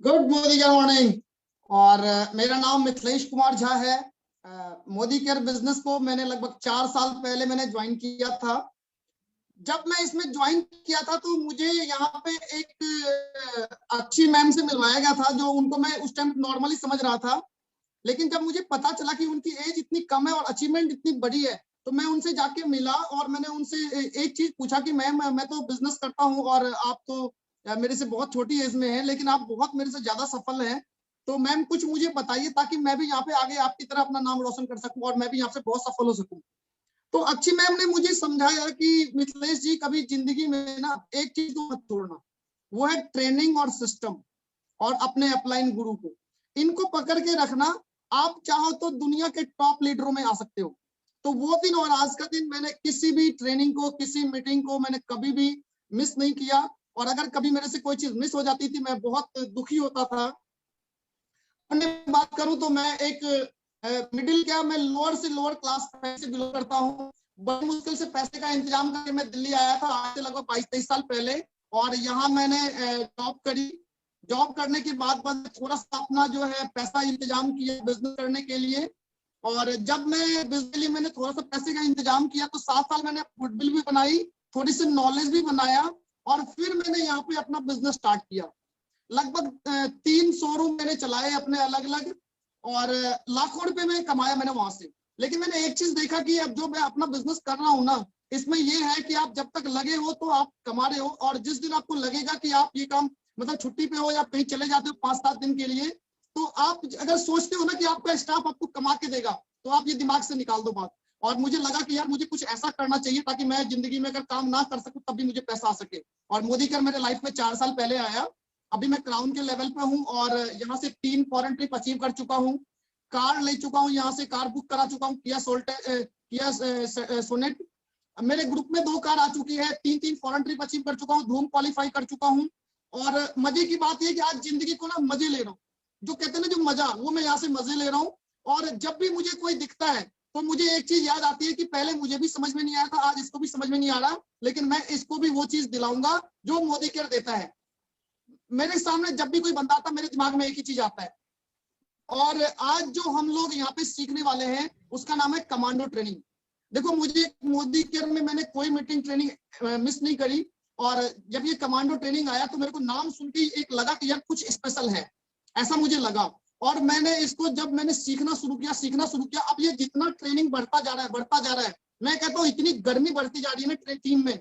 Good morning. और मेरा नाम मिथिलेश कुमार झा है। मोदी केयर बिजनेस को मैंने लगभग 4 साल पहले मैंने ज्वाइन किया था। जब मैं इसमें ज्वाइन किया था तो मुझे यहाँ पे एक अच्छी मैम से मिलवाया गया था, जो उनको मैं उस टाइम नॉर्मली समझ रहा था। लेकिन जब मुझे पता चला कि उनकी एज इतनी कम है और अचीवमेंट इतनी बड़ी है, तो मैं उनसे जाके मिला और मैंने उनसे एक चीज पूछा कि मैम, मैं तो बिजनेस करता हूँ और आप तो मेरे से बहुत छोटी एज में है, लेकिन आप बहुत मेरे से ज्यादा सफल हैं। तो मैम कुछ मुझे बताइए ताकि मैं भी यहाँ पे आगे आपकी तरह अपना नाम रोशन कर सकूं और मैं भी यहाँ से बहुत सफल हो सकूं। तो अच्छी मैम ने मुझे समझाया कि मिथिलेश जी, कभी जिंदगी में ना एक चीज को मत छोड़ना, वो है ट्रेनिंग और सिस्टम और अपने अपलाइन गुरु को। इनको पकड़ के रखना, आप चाहो तो दुनिया के टॉप लीडरों में आ सकते हो। तो वो दिन और आज का दिन मैंने किसी भी ट्रेनिंग को, किसी मीटिंग को मैंने कभी भी मिस नहीं किया। और अगर कभी मेरे से कोई चीज मिस हो जाती थी, मैं बहुत दुखी होता था। अपने बात करूं तो मैं एक मिडिल, क्या मैं लोअर से लोअर क्लास से बिलोंग करता हूं। बड़ी मुश्किल से पैसे का इंतजाम करके मैं दिल्ली आया था, आज से लगभग 22-23 साल पहले। और यहाँ मैंने जॉब करी। जॉब करने के बाद थोड़ा सा अपना जो है पैसा इंतजाम किया बिजनेस करने के लिए। और जब मैं बिजनेस के लिए मैंने थोड़ा सा पैसे का इंतजाम किया, तो 7 साल मैंने गुडविल भी बनाई, थोड़ी सी नॉलेज भी बनाया, और फिर मैंने यहाँ पे अपना बिजनेस स्टार्ट किया। लगभग 3 शोरूम मैंने चलाए अपने अलग अलग, और लाखों रुपए में कमाया मैंने वहां से। लेकिन मैंने एक चीज देखा कि अब जो मैं अपना बिजनेस कर रहा हूँ ना, इसमें ये है कि आप जब तक लगे हो तो आप कमा रहे हो, और जिस दिन आपको लगेगा कि आप ये काम मतलब छुट्टी पे हो या कहीं चले जाते हो 5-7 दिन के लिए, तो आप अगर सोचते हो ना कि आपका स्टाफ आपको कमा के देगा, तो आप ये दिमाग से निकाल दो बात। और मुझे लगा कि यार मुझे कुछ ऐसा करना चाहिए ताकि मैं जिंदगी में अगर काम ना कर सकूं तब भी मुझे पैसा आ सके। और मोदी केयर मेरे लाइफ में 4 साल पहले आया। अभी मैं क्राउन के लेवल पे हूँ और यहाँ से 3 फॉरेन ट्रिप अचीव कर चुका हूँ। कार ले चुका हूँ, यहाँ से कार बुक करा चुका हूँ, किया सोनेट। मेरे ग्रुप में 2 कार आ चुकी है, 3 फॉरेन ट्रिप अचीव कर चुका हूँ, धूम क्वालिफाई कर चुका हूँ। और मजे की बात यह कि आज जिंदगी को ना मजे ले रहा हूँ। जो कहते हैं ना, जो मजा, वो मैं यहाँ से मजे ले रहा हूँ। और जब भी मुझे कोई दिखता है तो मुझे एक चीज याद आती है कि पहले मुझे भी समझ में नहीं आया था, आज इसको भी समझ में नहीं आ रहा, लेकिन मैं इसको भी वो चीज दिलाऊंगा जो मोदी केयर देता है। मेरे सामने जब भी कोई बंदा आता है, मेरे दिमाग में एक ही चीज आता है। और आज जो हम लोग यहाँ पे सीखने वाले हैं उसका नाम है कमांडो ट्रेनिंग। देखो, मुझे मोदी केयर में मैंने कोई मीटिंग ट्रेनिंग मिस नहीं करी। और जब ये कमांडो ट्रेनिंग आया तो मेरे को नाम सुन के एक लगा कि यार कुछ स्पेशल है, ऐसा मुझे लगा। और मैंने इसको जब मैंने सीखना शुरू किया, अब ये जितना ट्रेनिंग बढ़ता जा रहा है, बढ़ता जा रहा है, मैं कहता हूँ इतनी गर्मी बढ़ती जा रही है ना टीम में।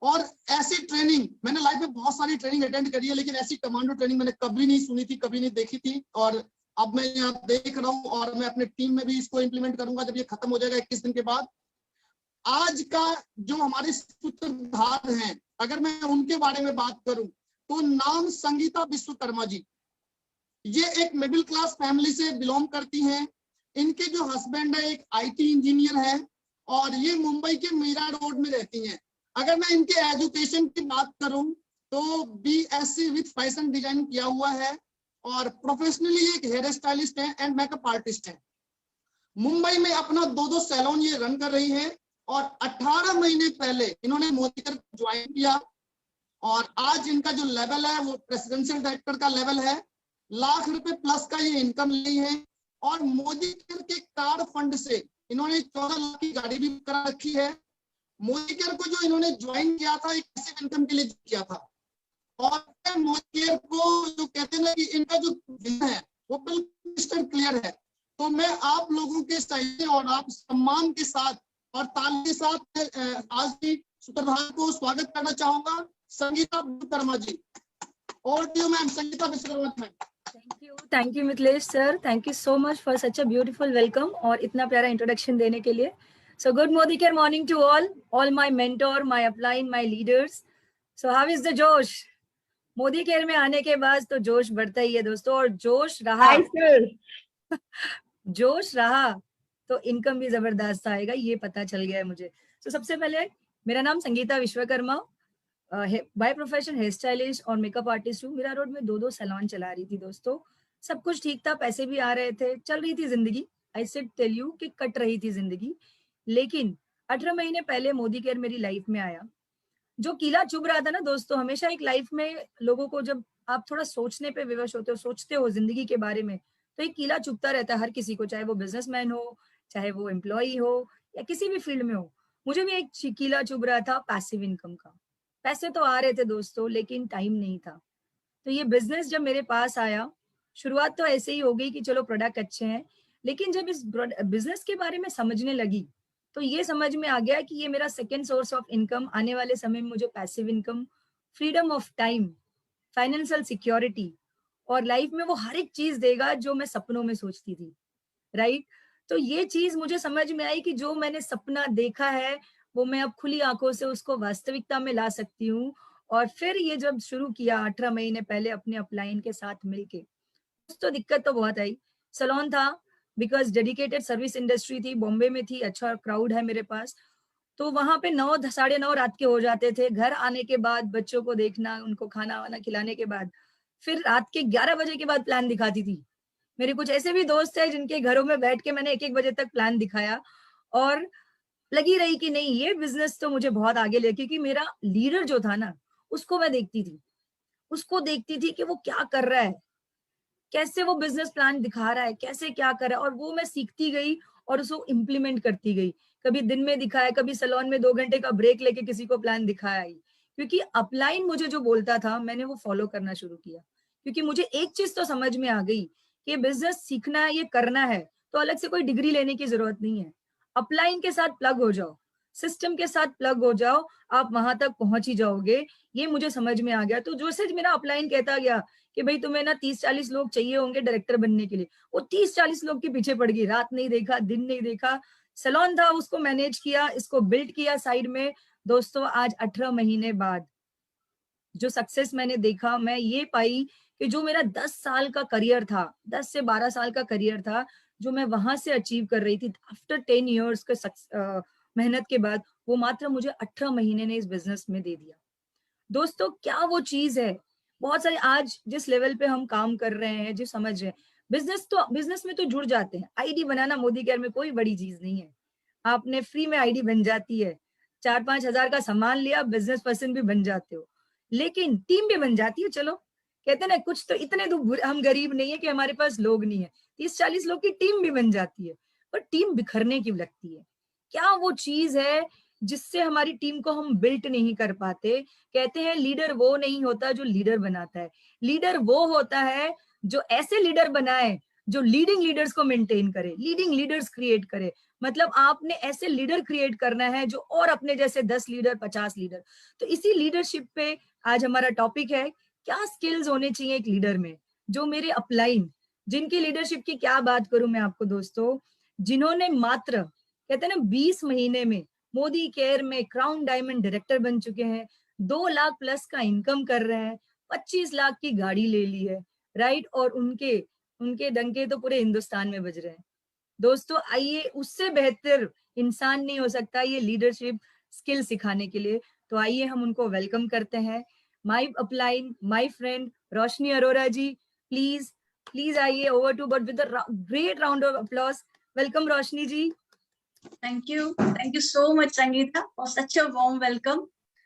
और ऐसी ट्रेनिंग मैंने लाइफ में बहुत सारी ट्रेनिंग अटेंड करी है, लेकिन ऐसी कमांडो ट्रेनिंग मैंने कभी नहीं सुनी थी, कभी नहीं देखी थी। और अब मैं यहाँ देख रहा हूँ और मैं अपने टीम में भी इसको इंप्लीमेंट करूंगा जब ये खत्म हो जाएगा 21 दिन के बाद। आज का जो हमारे सूत्रधार हैं, अगर मैं उनके बारे में बात करूं तो नाम संगीता विश्वकर्मा जी। ये एक मिडिल क्लास फैमिली से बिलोंग करती हैं। इनके जो हस्बैंड है एक आईटी इंजीनियर है, और ये मुंबई के मीरा रोड में रहती हैं। अगर मैं इनके एजुकेशन की बात करूं तो बीएससी विद फैशन डिजाइन किया हुआ है, और प्रोफेशनली एक हेयर स्टाइलिस्ट है एंड मेकअप आर्टिस्ट है। मुंबई में अपना 2 सैलून ये रन कर रही है, और 18 महीने पहले इन्होंने मोदी केयर ज्वाइन किया। और आज इनका जो लेवल है वो प्रेसिडेंशियल डायरेक्टर का लेवल है। लाख रुपए प्लस का ये इनकम ली है। और मोदी केयर के कार फंड से इन्होंने 14 लाख की गाड़ी भी करा रखी है। मोदी केयर को जो इन्होंने ज्वाइन किया था एक पैसिव इनकम के लिए किया था। और मोदी केयर को जो कहते हैं ना कि इनका जो विजन है वो बिल्कुल क्लियर है। तो मैं आप लोगों के सही और आप सम्मान के साथ और ताल के साथ आज की सूत्रधार को स्वागत करना चाहूंगा, संगीता विश्वकर्मा जी। और to ma'am Sangeeta Vishwakarma ma'am. Thank you Mithilesh sir, thank you so much for such a beautiful welcome और इतना प्यारा इंट्रोडक्शन देने के लिए। So good Modicare morning to all my mentor, my upline, my leaders. So how is the जोश? Modi care में आने के बाद तो जोश बढ़ता ही है दोस्तों, और जोश रहा जोश रहा तो इनकम भी जबरदस्त आएगा, ये पता चल गया है मुझे। तो सबसे पहले मेरा नाम Sangeeta Vishwakarma, by profession hair stylist और मेकअप आर्टिस्ट हूँ। मीरा रोड में 2 सैलून चला रही थी दोस्तों। सब कुछ ठीक था, पैसे भी आ रहे थे, चल रही थी जिंदगी। आई सेड टेल यू कि कट रही थी जिंदगी। लेकिन 18 महीने पहले मोदी केयर मेरी लाइफ में आया। जो कीला चुभ रहा था ना दोस्तों, हमेशा एक लाइफ में लोगों को जब आप थोड़ा सोचने पे विवश होते हो, सोचते हो जिंदगी के बारे में, तो एक कीला चुभता रहता है हर किसी को, चाहे वो बिजनेसमैन हो, चाहे वो एम्प्लॉई हो या किसी भी फील्ड में हो। मुझे भी एक कीला चुभ रहा था पैसिव इनकम का। पैसे तो आ रहे थे दोस्तों, लेकिन टाइम नहीं था। तो ये बिजनेस जब मेरे पास आया, शुरुआत तो ऐसे ही हो गई कि चलो प्रोडक्ट अच्छे हैं, लेकिन जब इस बिजनेस के बारे में समझने लगी, तो ये समझ में आ गया कि ये मेरा सेकंड सोर्स ऑफ इनकम, आने वाले समय में मुझे passive income, freedom of time, financial security और लाइफ में वो हर एक चीज देगा जो मैं सपनों में सोचती थी, राइट? तो ये चीज मुझे समझ में आई कि जो मैंने सपना देखा है, वो मैं अब खुली आंखों से उसको वास्तविकता में ला सकती हूँ। और फिर ये जब शुरू किया 18 महीने पहले अपने अपलाइन के साथ मिलके, तो दिक्कत तो बहुत आई। सैलून था, बिकॉज डेडिकेटेड सर्विस इंडस्ट्री थी, बॉम्बे में थी, अच्छा क्राउड है मेरे पास। तो वहां पे 9 साढ़े 9 रात के हो जाते थे। घर आने के बाद बच्चों को देखना, उनको खाना वाना खिलाने के बाद फिर रात के 11 बजे के बाद प्लान दिखाती थी। मेरे कुछ ऐसे भी दोस्त है जिनके घरों में बैठ के मैंने 1-1 बजे तक प्लान दिखाया, और लगी रही कि नहीं, ये बिजनेस तो मुझे बहुत आगे ले, क्योंकि मेरा लीडर जो था ना, उसको मैं देखती थी, उसको देखती थी कि वो क्या कर रहा है, कैसे वो बिजनेस प्लान दिखा रहा है, कैसे क्या कर रहा है, और वो मैं सीखती गई और उसको इम्प्लीमेंट करती गई। कभी दिन में दिखाया, कभी सैलून में 2 घंटे का ब्रेक लेके किसी को प्लान दिखाया ही। क्योंकि अपलाइन मुझे जो बोलता था, मैंने वो फॉलो करना शुरू किया। क्योंकि मुझे एक चीज तो समझ में आ गई कि बिजनेस सीखना है, ये करना है, तो अलग से कोई डिग्री लेने की जरूरत नहीं है। अपलाइन के साथ प्लग हो जाओ, सिस्टम के साथ प्लग हो जाओ, आप वहां तक पहुंच ही जाओगे। ये मुझे समझ में आ गया। तो जो से मेरा अपलाइन कहता गया कि भाई तुम्हें ना 30-40 लोग चाहिए होंगे डायरेक्टर बनने के लिए, वो 30-40 लोग के पीछे पड़ गई। रात नहीं देखा, दिन नहीं देखा, सैलून था उसको मैनेज किया, इसको बिल्ड किया साइड में। दोस्तों आज 18 महीने बाद जो सक्सेस मैंने देखा, मैं ये पाई कि जो मेरा 10 साल का करियर था, 10 से 12 साल का करियर था, जो मैं वहां से अचीव कर रही थी आफ्टर 10 इयर्स के मेहनत के बाद, वो मात्र मुझे 18 महीने ने इस बिजनेस में दे दिया। दोस्तों क्या वो चीज है, बहुत सारे आज जिस लेवल पे हम काम कर रहे हैं, जो समझ रहे हैं, बिजनेस में तो जुड़ जाते हैं। आईडी बनाना मोदी केयर में कोई बड़ी चीज नहीं है, आपने फ्री में आईडी बन जाती है, 4-5 हजार का सामान लिया, बिजनेस पर्सन भी बन जाते हो, लेकिन टीम भी बन जाती है। चलो कहते हैं ना, कुछ तो इतने तो हम गरीब नहीं है कि हमारे पास लोग नहीं है, 30-40 लोग की टीम भी बन जाती है, पर टीम बिखरने की लगती है। क्या वो चीज है जिससे हमारी टीम को हम बिल्ट नहीं कर पाते? कहते हैं लीडर वो नहीं होता जो लीडर बनाता है, लीडर वो होता है जो ऐसे लीडर बनाए जो लीडिंग लीडर्स को मेंटेन करे, लीडिंग लीडर्स क्रिएट करे। मतलब आपने ऐसे लीडर क्रिएट करना है जो और अपने जैसे 10 लीडर, 50 लीडर। तो इसी लीडरशिप पे आज हमारा टॉपिक है, क्या स्किल्स होने चाहिए एक लीडर में। जो मेरे अपलाइन, जिनकी लीडरशिप की क्या बात करूं मैं आपको दोस्तों, जिन्होंने मात्र कहते हैं ना 20 महीने में मोदी केयर में क्राउन डायमंड डायरेक्टर बन चुके हैं, 2 लाख प्लस का इनकम कर रहे हैं, 25 लाख की गाड़ी ले ली है, राइट? और उनके उनके डंके तो पूरे हिंदुस्तान में बज रहे हैं। दोस्तों आइए, उससे बेहतर इंसान नहीं हो सकता ये लीडरशिप स्किल सिखाने के लिए। तो आइए हम उनको वेलकम करते हैं। My upline, my friend Roshni Arora ji, please please आइए over to, but with a great round of applause. Welcome Roshni ji. Thank you so much, Sangeeta, for such a warm welcome.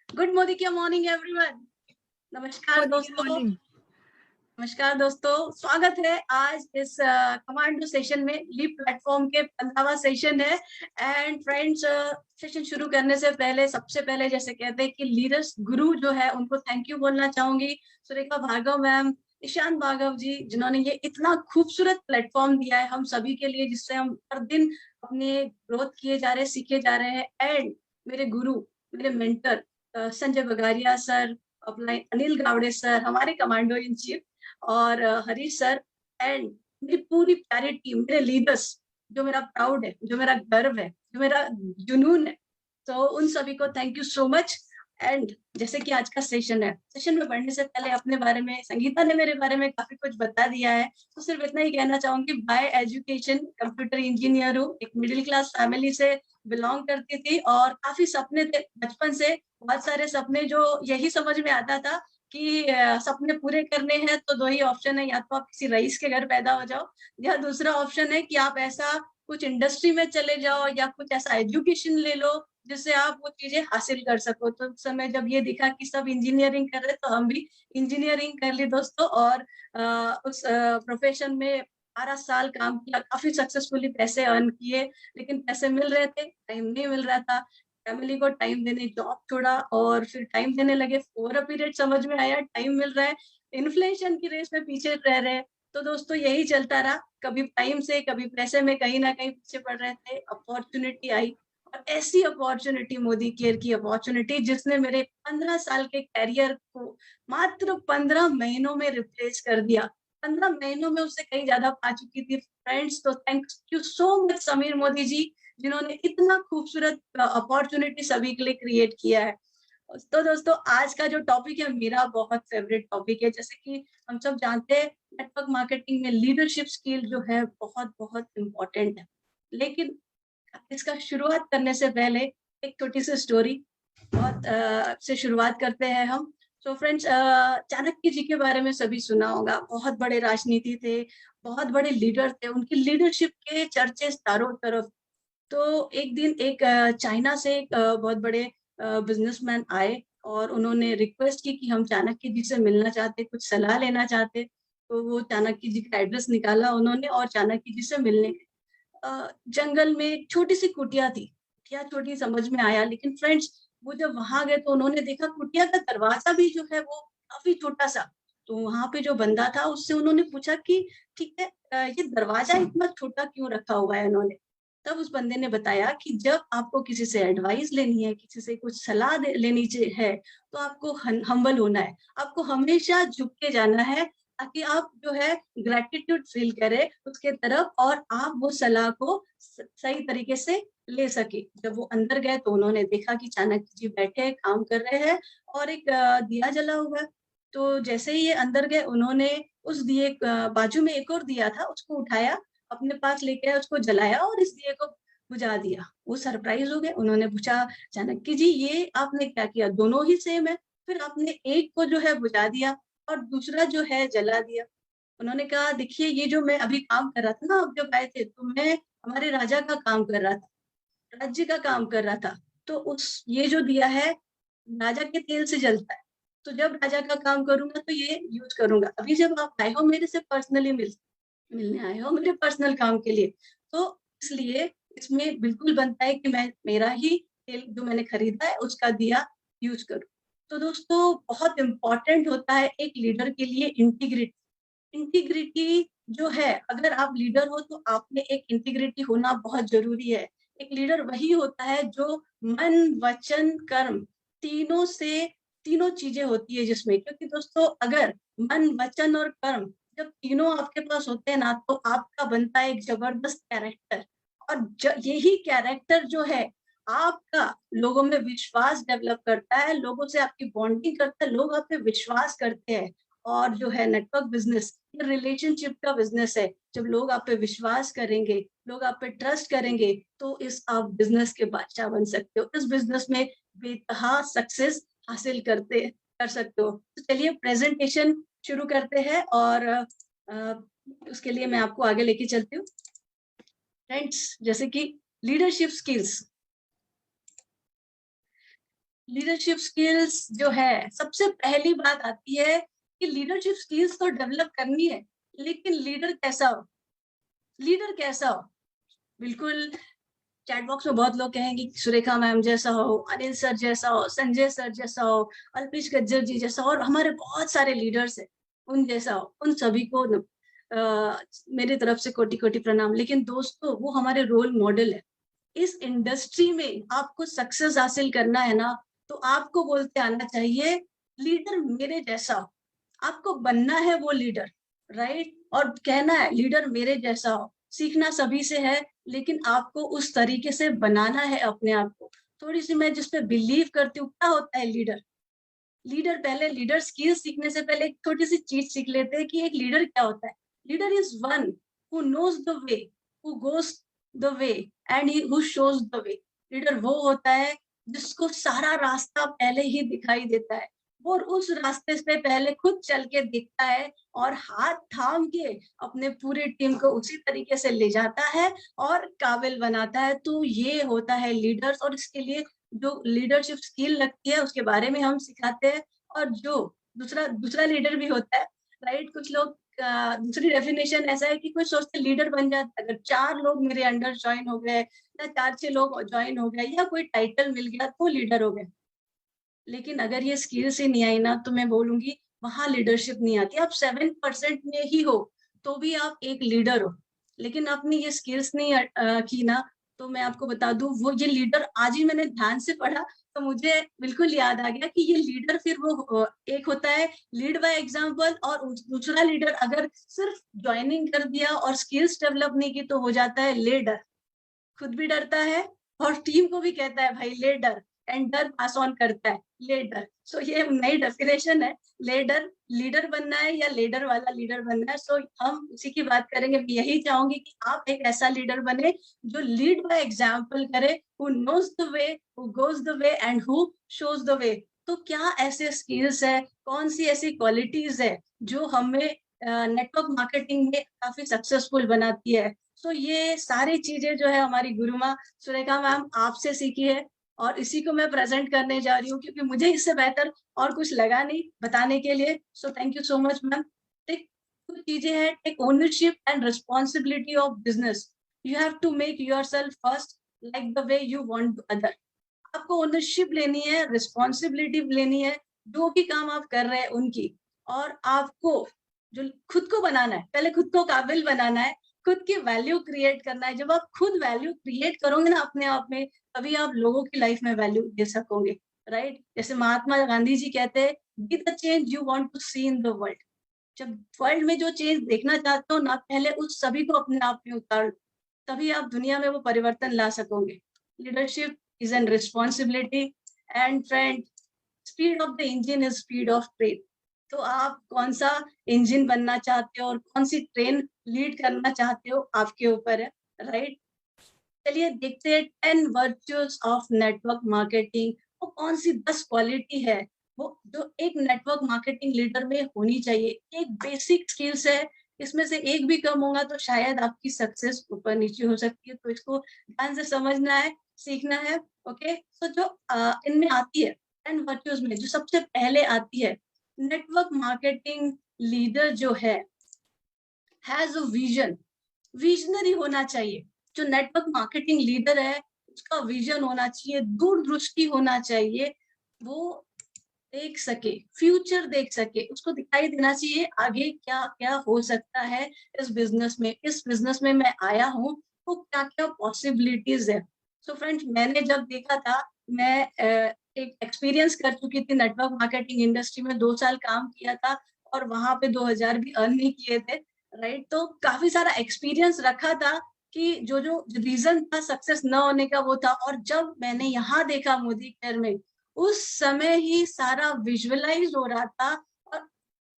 Good morning, everyone. नमस्कार दोस्तों, नमस्कार दोस्तों, स्वागत है आज इस कमांडो सेशन में। लीप प्लेटफॉर्म के 15वां सेशन है। एंड फ्रेंड्स, सेशन शुरू करने से पहले सबसे पहले जैसे कहते हैं कि लीडर्स गुरु जो है उनको थैंक यू बोलना चाहूंगी। सुरेखा भार्गव मैम, ईशान भार्गव जी, जिन्होंने ये इतना खूबसूरत प्लेटफॉर्म दिया है हम सभी के लिए, जिससे हम हर दिन अपने ग्रोथ किए जा रहे हैं, सीखे जा रहे हैं। एंड मेरे गुरु, मेरे मेंटर संजय बगारिया सर, अपना अनिल गावड़े सर, हमारे कमांडो इन चीफ, और हरीश सर, एंड मेरी पूरी प्यारी टीम, मेरे लीडर्स, जो मेरा प्राउड है, जो मेरा गर्व है, जो मेरा जुनून है। तो उन सभी को thank you so much. And जैसे कि आज का सेशन है, सेशन में बढ़ने से पहले अपने बारे में संगीता ने मेरे बारे में काफी कुछ बता दिया है, तो सिर्फ इतना ही कहना चाहूंगी, बाय एजुकेशन कंप्यूटर इंजीनियर हूँ, एक मिडिल क्लास फैमिली से बिलोंग करती थी, और काफी सपने थे बचपन से, बहुत सारे सपने, जो यही समझ में आता था कि सपने पूरे करने हैं तो 2 ही ऑप्शन है, या तो आप किसी रईस के घर पैदा हो जाओ, या दूसरा ऑप्शन है कि आप ऐसा कुछ इंडस्ट्री में चले जाओ या कुछ ऐसा एजुकेशन ले लो जिससे आप वो चीजें हासिल कर सको। तो उस समय जब ये दिखा कि सब इंजीनियरिंग कर रहे तो हम भी इंजीनियरिंग कर ली दोस्तों, और उस प्रोफेशन में 12 साल काम किया, काफी सक्सेसफुली पैसे अर्न किए, लेकिन पैसे मिल रहे थे, टाइम नहीं मिल रहा था फैमिली को टाइम देने, जॉब छोड़ा और फिर टाइम देने लगे। ओवर अ पीरियड समझ में आया टाइम मिल रहा है, इन्फ्लेशन की रेस में पीछे रह रहे हैं। तो दोस्तों यही चलता रहा, कभी टाइम से कभी पैसे में कहीं ना कहीं पीछे पड़ रहे थे। अपॉर्चुनिटी आई, और ऐसी अपॉर्चुनिटी, मोदी केयर की अपॉर्चुनिटी, जिसने मेरे 15 साल के कैरियर को मात्र 15 महीनों में रिप्लेस कर दिया। 15 महीनों में उससे कहीं ज्यादा पा चुकी थी फ्रेंड्स। तो thank you so much Sameer Modi ji, जिन्होंने इतना खूबसूरत अपॉर्चुनिटी सभी के लिए क्रिएट किया है। तो दोस्तों आज का जो टॉपिक है मेरा बहुत फेवरेट टॉपिक है। जैसे कि हम सब जानते हैं नेटवर्क मार्केटिंग में लीडरशिप स्किल जो है बहुत बहुत इम्पोर्टेंट है। लेकिन इसका शुरुआत करने से पहले एक छोटी सी स्टोरी से शुरुआत करते हैं हम। सो फ्रेंड्स, चाणक्य जी के बारे में सभी सुना होगा। बहुत बड़े राजनीति थे, बहुत बड़े लीडर थे, उनकी लीडरशिप के चर्चे चारों तरफ। तो एक दिन एक चाइना से एक बहुत बड़े बिजनेसमैन आए और उन्होंने रिक्वेस्ट की कि हम चाणक्य जी से मिलना चाहते, कुछ सलाह लेना चाहते। तो वो चाणक्य जी का एड्रेस निकाला उन्होंने और चाणक्य जी से मिलने गए। जंगल में एक छोटी सी कुटिया थी। क्या छोटी समझ में आया, लेकिन फ्रेंड्स वो जब वहां गए तो उन्होंने देखा कुटिया का दरवाजा भी जो है वो काफी छोटा सा। तो वहां पे जो बंदा था उससे उन्होंने पूछा कि ठीक है, ये दरवाजा इतना छोटा क्यों रखा हुआ है उन्होंने। तब उस बंदे ने बताया कि जब आपको किसी से एडवाइस लेनी है, किसी से कुछ सलाह लेनी है, तो आपको हम्बल होना है, आपको हमेशा झुक के जाना है, ताकि आप जो है ग्रेटिट्यूड फील करें उसके तरफ और आप वो सलाह को सही तरीके से ले सके। जब वो अंदर गए तो उन्होंने देखा कि चाणक्य जी बैठे हैं, काम कर रहे हैं और एक दिया जला हुआ है। तो जैसे ही ये अंदर गए उन्होंने उस दिए बाजू में एक और दिया था, उसको उठाया, अपने पास लेके आए, उसको जलाया और इस दिए को बुझा दिया। वो सरप्राइज हो गए। उन्होंने पूछा चाणक्य जी ये आपने क्या किया, दोनों ही सेम है, फिर आपने एक को जो है बुझा दिया और दूसरा जो है जला दिया। उन्होंने कहा देखिए ये जो मैं अभी काम कर रहा था ना, आप जब आए थे तो मैं हमारे राजा का काम कर रहा था, राज्य का काम कर रहा था। तो उस ये जो दिया है राजा के तेल से जलता है, तो जब राजा का काम करूंगा तो ये यूज करूंगा। अभी जब आप आए हो मेरे से पर्सनली मिलने आए हो मेरे पर्सनल काम के लिए, तो इसलिए इसमें बिल्कुल बनता है कि मैं मेरा ही तेल जो मैंने खरीदा है उसका दिया यूज करूं। तो दोस्तों बहुत इम्पोर्टेंट होता है एक लीडर के लिए इंटीग्रिटी। इंटीग्रिटी जो है, अगर आप लीडर हो तो आप में एक इंटीग्रिटी होना बहुत जरूरी है। एक लीडर वही होता है जो मन वचन कर्म तीनों चीजें होती है जिसमें, क्योंकि दोस्तों अगर मन वचन और कर्म जब तीनों आपके पास होते हैं ना, तो आपका बनता है एक जबरदस्त कैरेक्टर। और यही कैरेक्टर जो है आपका लोगों में विश्वास डेवलप करता है, लोगों से आपकी बॉन्डिंग करता है, लोग आप पे विश्वास करते हैं। और जो है नेटवर्क बिजनेस ये रिलेशनशिप का बिजनेस है। जब लोग आप पे विश्वास करेंगे, लोग आप पे ट्रस्ट करेंगे, तो इस आप बिजनेस के बादशाह बन सकते हो। इस बिजनेस में बेतहा सक्सेस हासिल कर सकते हो। तो चलिए प्रेजेंटेशन शुरू करते हैं और उसके लिए मैं आपको आगे लेके चलती हूँ। फ्रेंड्स, जैसे कि लीडरशिप स्किल्स जो है, सबसे पहली बात आती है कि लीडरशिप स्किल्स तो डेवलप करनी है, लेकिन लीडर कैसा हो? बिल्कुल चैट बॉक्स में बहुत लोग कहेंगे सुरेखा मैम जैसा हो, अनिल सर जैसा हो, संजय सर जैसा हो, अल्पेश गज्जर जी जैसा हो, और हमारे बहुत सारे लीडर्स हैं उन जैसा हो। उन सभी को मेरी तरफ से कोटि कोटि प्रणाम। लेकिन दोस्तों वो हमारे रोल मॉडल है। इस इंडस्ट्री में आपको सक्सेस हासिल करना है ना, तो आपको बोलते आना चाहिए लीडर मेरे जैसा हो। आपको बनना है वो लीडर, राइट, और कहना है लीडर मेरे जैसा हो। सीखना सभी से है, लेकिन आपको उस तरीके से बनाना है अपने आप को। थोड़ी सी मैं जिस पे बिलीव करती हूँ, क्या होता है लीडर पहले लीडर स्किल सीखने से पहले एक छोटी सी चीज सीख लेते हैं कि एक लीडर क्या होता है। Leader is one who knows the way, who goes the way and who shows the way. Leader वो होता है जिसको सारा रास्ता पहले ही दिखाई देता है, वो उस रास्ते से पहले खुद चल के दिखता है और हाथ थाम के अपने पूरी टीम को उसी तरीके से ले जाता है और काबिल बनाता है। तो ये होता है लीडर्स, और इसके लिए जो लीडरशिप स्किल लगती है उसके बारे में हम सिखाते हैं। और जो दूसरा लीडर भी होता है, राइट। कुछ लोग दूसरी डेफिनेशन ऐसा है कि कोई सोचते लीडर बन जाता है अगर 4 लोग मेरे अंडर ज्वाइन हो गए या 4-6 लोग ज्वाइन हो गए या कोई टाइटल मिल गया तो लीडर हो गए। लेकिन अगर ये स्किल्स ही नहीं आई ना तो मैं बोलूंगी वहां लीडरशिप नहीं आती। आप 7% में ही हो तो भी आप एक लीडर हो, लेकिन आपने ये स्किल्स नहीं की ना, तो मैं आपको बता दूं वो ये लीडर, आज ही मैंने ध्यान से पढ़ा तो मुझे बिल्कुल याद आ गया कि ये लीडर फिर वो एक होता है लीड बाय एग्जांपल, और दूसरा लीडर अगर सिर्फ ज्वाइनिंग कर दिया और स्किल्स डेवलप नहीं की तो हो जाता है लीडर। खुद भी डरता है और टीम को भी कहता है भाई लीडर, एंड डर पास ऑन करता है लीडर। सो ये नई डेफिनेशन है, लीडर लीडर बनना है या लीडर वाला लीडर बनना है। सो हम उसी की बात करेंगे। मैं यही चाहूंगी कि आप एक ऐसा लीडर बने जो लीड बाय एग्जांपल करे, who knows the way, who goes the way and who shows the way. तो क्या ऐसे स्किल्स है, कौन सी ऐसी क्वालिटीज है जो हमें नेटवर्क मार्केटिंग में काफी सक्सेसफुल बनाती है। सो ये सारी चीजें जो है हमारी गुरु माँ सुरेखा मैम आपसे सीखी है और इसी को मैं प्रेजेंट करने जा रही हूँ क्योंकि मुझे इससे बेहतर और कुछ लगा नहीं बताने के लिए। So thank you so much ma'am. कुछ चीजें हैं, take ownership and responsibility of business. You have to make yourself first like the way you want other. आपको ओनरशिप लेनी है, रिस्पॉन्सिबिलिटी लेनी है जो भी काम आप कर रहे हैं उनकी, और आपको जो खुद को बनाना है, पहले खुद को काबिल बनाना है, खुद की वैल्यू क्रिएट करना है। जब आप खुद वैल्यू क्रिएट करोगे ना अपने आप में, तभी आप लोगों की लाइफ में वैल्यू दे सकोगे, राइट। जैसे महात्मा गांधी जी कहते हैं, be the change you want to see in the world. जब वर्ल्ड में जो चेंज देखना चाहते हो ना, पहले उस सभी को अपने आप में उतार लो, तभी आप दुनिया में वो परिवर्तन ला सकोगे। Leadership is an responsibility, and friend, speed of the engine is speed of train। तो आप कौन सा इंजन बनना चाहते हो और कौन सी ट्रेन लीड करना चाहते हो आपके ऊपर है, राइट। चलिए देखते हैं 10 वर्च्यूज ऑफ नेटवर्क मार्केटिंग। वो कौन सी 10 क्वालिटी है वो जो एक नेटवर्क मार्केटिंग लीडर में होनी चाहिए। एक बेसिक स्किल्स है, इसमें से एक भी कम होगा तो शायद आपकी सक्सेस ऊपर नीचे हो सकती है। तो इसको ध्यान से समझना है, सीखना है। ओके, तो जो इनमें आती है 10 वर्च्यूज में जो सबसे पहले आती है, नेटवर्क मार्केटिंग लीडर जो है हैज अ विजन। विजनरी होना चाहिए। जो नेटवर्क मार्केटिंग लीडर है उसका विजन होना चाहिए, दूरदृष्टि होना चाहिए। वो देख सके, फ्यूचर देख सके, उसको दिखाई देना चाहिए आगे क्या क्या हो सकता है इस बिजनेस में। इस बिजनेस में मैं आया हूँ तो क्या क्या पॉसिबिलिटीज है। सो फ्रेंड्स, मैंने जब देखा था, मैं एक एक्सपीरियंस कर चुकी थी नेटवर्क मार्केटिंग इंडस्ट्री में, 2 साल काम किया था और वहां पे 2000 भी अर्न नहीं किए थे, राइट। तो काफी सारा एक्सपीरियंस रखा था कि जो जो रीजन था सक्सेस न होने का वो था। और जब मैंने यहाँ देखा मोदी केयर में, उस समय ही सारा विजुअलाइज हो रहा था और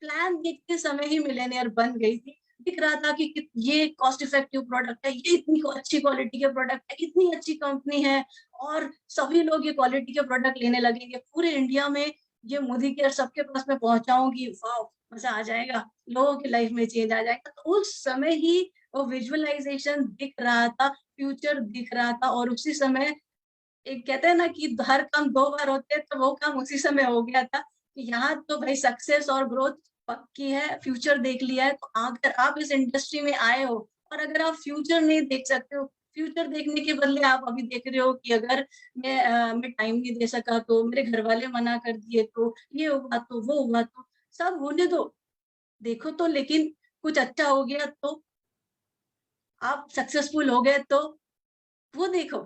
प्लान देखते समय ही मिलेनियर बन गई थी। दिख रहा था कि ये कॉस्ट इफेक्टिव प्रोडक्ट है, ये इतनी अच्छी क्वालिटी के प्रोडक्ट है, इतनी अच्छी कंपनी है और सभी लोग ये क्वालिटी के प्रोडक्ट लेने लगेंगे। पूरे इंडिया में ये मोदी केयर सबके पास में पहुंचाऊंगी, वाह मजा आ जाएगा, लोगों की लाइफ में चेंज आ जाएगा। तो उस समय ही वो विजुअलाइजेशन दिख रहा था, फ्यूचर दिख रहा था। और उसी समय एक कहते हैं ना कि हर काम 2 बार होते हैं, तो वो काम उसी समय हो गया था कि यहाँ तो भाई सक्सेस और ग्रोथ पक्की है, फ्यूचर देख लिया है। तो अगर आप इस इंडस्ट्री में आए हो और अगर आप फ्यूचर नहीं देख सकते हो, फ्यूचर देखने के बदले आप अभी देख रहे हो कि अगर मैं टाइम नहीं दे सका तो, मेरे घर वाले मना कर दिए तो, ये हुआ तो, वो हुआ तो, सब होने दो, देखो तो। लेकिन कुछ अच्छा हो गया तो, आप सक्सेसफुल हो गए तो वो देखो,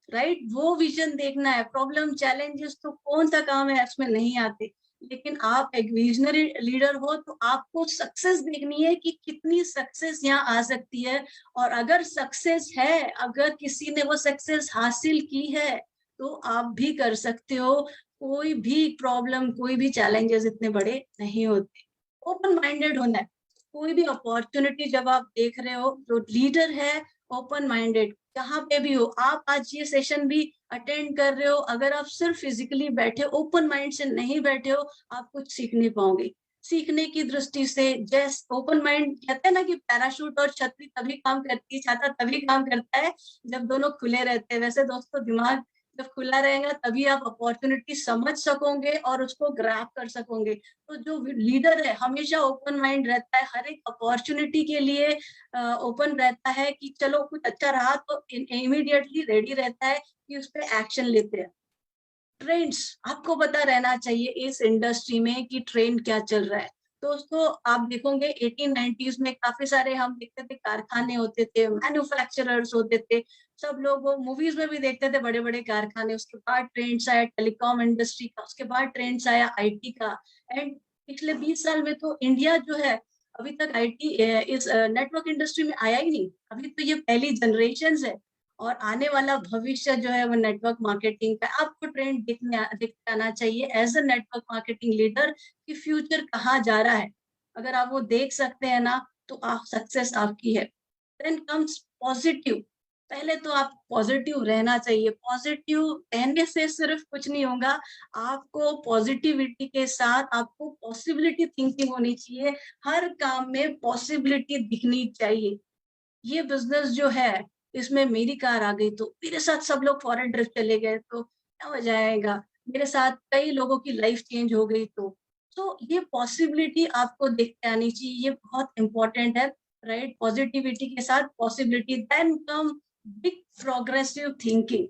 राइट। वो विजन देखना है। प्रॉब्लम चैलेंजेस तो कौन सा काम है इसमें नहीं आते, लेकिन आप एक विजनरी लीडर हो तो आपको सक्सेस देखनी है कि कितनी सक्सेस यहाँ आ सकती है। और अगर सक्सेस है, अगर किसी ने वो सक्सेस हासिल की है तो आप भी कर सकते हो। कोई भी प्रॉब्लम, कोई भी चैलेंजेस इतने बड़े नहीं होते। ओपन माइंडेड होना है। कोई भी अपॉर्चुनिटी जब आप देख रहे हो, जो लीडर है ओपन माइंडेड, जहाँ पे भी हो आप। आज ये सेशन भी अटेंड कर रहे हो, अगर आप सिर्फ फिजिकली बैठे ओपन माइंड से नहीं बैठे हो, आप कुछ सीख नहीं पाओगे। सीखने की दृष्टि से जैसे ओपन माइंड कहते हैं ना कि पैराशूट और छतरी तभी काम करती है, छाता तभी काम करता है जब दोनों खुले रहते हैं। वैसे दोस्तों दिमाग जब खुला रहेगा तभी आप अपॉर्चुनिटी समझ सकोगे और उसको ग्रैब कर सकोगे। तो जो लीडर है हमेशा ओपन माइंड रहता है, हर एक अपॉर्चुनिटी के लिए ओपन रहता है कि चलो कुछ अच्छा रहा तो इमीडिएटली रेडी रहता है कि उस पर एक्शन लेते हैं। ट्रेंड्स आपको पता रहना चाहिए इस इंडस्ट्री में कि ट्रेंड क्या चल रहा है। दोस्तों आप देखोगे 1890s में काफी सारे हम देखते थे कारखाने होते थे, मैन्युफैक्चरर्स होते थे, सब लोग वो मूवीज में भी देखते थे बड़े बड़े कारखाने। उसके बाद ट्रेंड्स आया टेलीकॉम इंडस्ट्री का, उसके बाद ट्रेंड्स आया आईटी का। एंड पिछले 20 साल में तो इंडिया जो है अभी तक आईटी इस नेटवर्क इंडस्ट्री में आया ही नहीं। अभी तो ये पहली जनरेशन है और आने वाला भविष्य जो है वो नेटवर्क मार्केटिंग का। आपको ट्रेंड दिखते आना चाहिए as a network marketing leader कि फ्यूचर कहाँ जा रहा है। अगर आप वो देख सकते हैं ना तो आप सक्सेस आपकी है। Then comes positive. पहले तो आप पॉजिटिव रहना चाहिए। पॉजिटिव रहने से सिर्फ कुछ नहीं होगा, आपको पॉजिटिविटी के साथ आपको पॉसिबिलिटी थिंकिंग होनी चाहिए। हर काम में पॉसिबिलिटी दिखनी चाहिए। ये बिजनेस जो है इसमें मेरी कार आ गई तो मेरे साथ सब लोग फॉरेन ट्रिप चले गए तो क्या हो जाएगा, मेरे साथ कई लोगों की लाइफ चेंज हो गई तो ये पॉसिबिलिटी आपको देखते आनी चाहिए। ये बहुत इंपॉर्टेंट है, राइट। पॉजिटिविटी के साथ possibility. Then come big progressive thinking.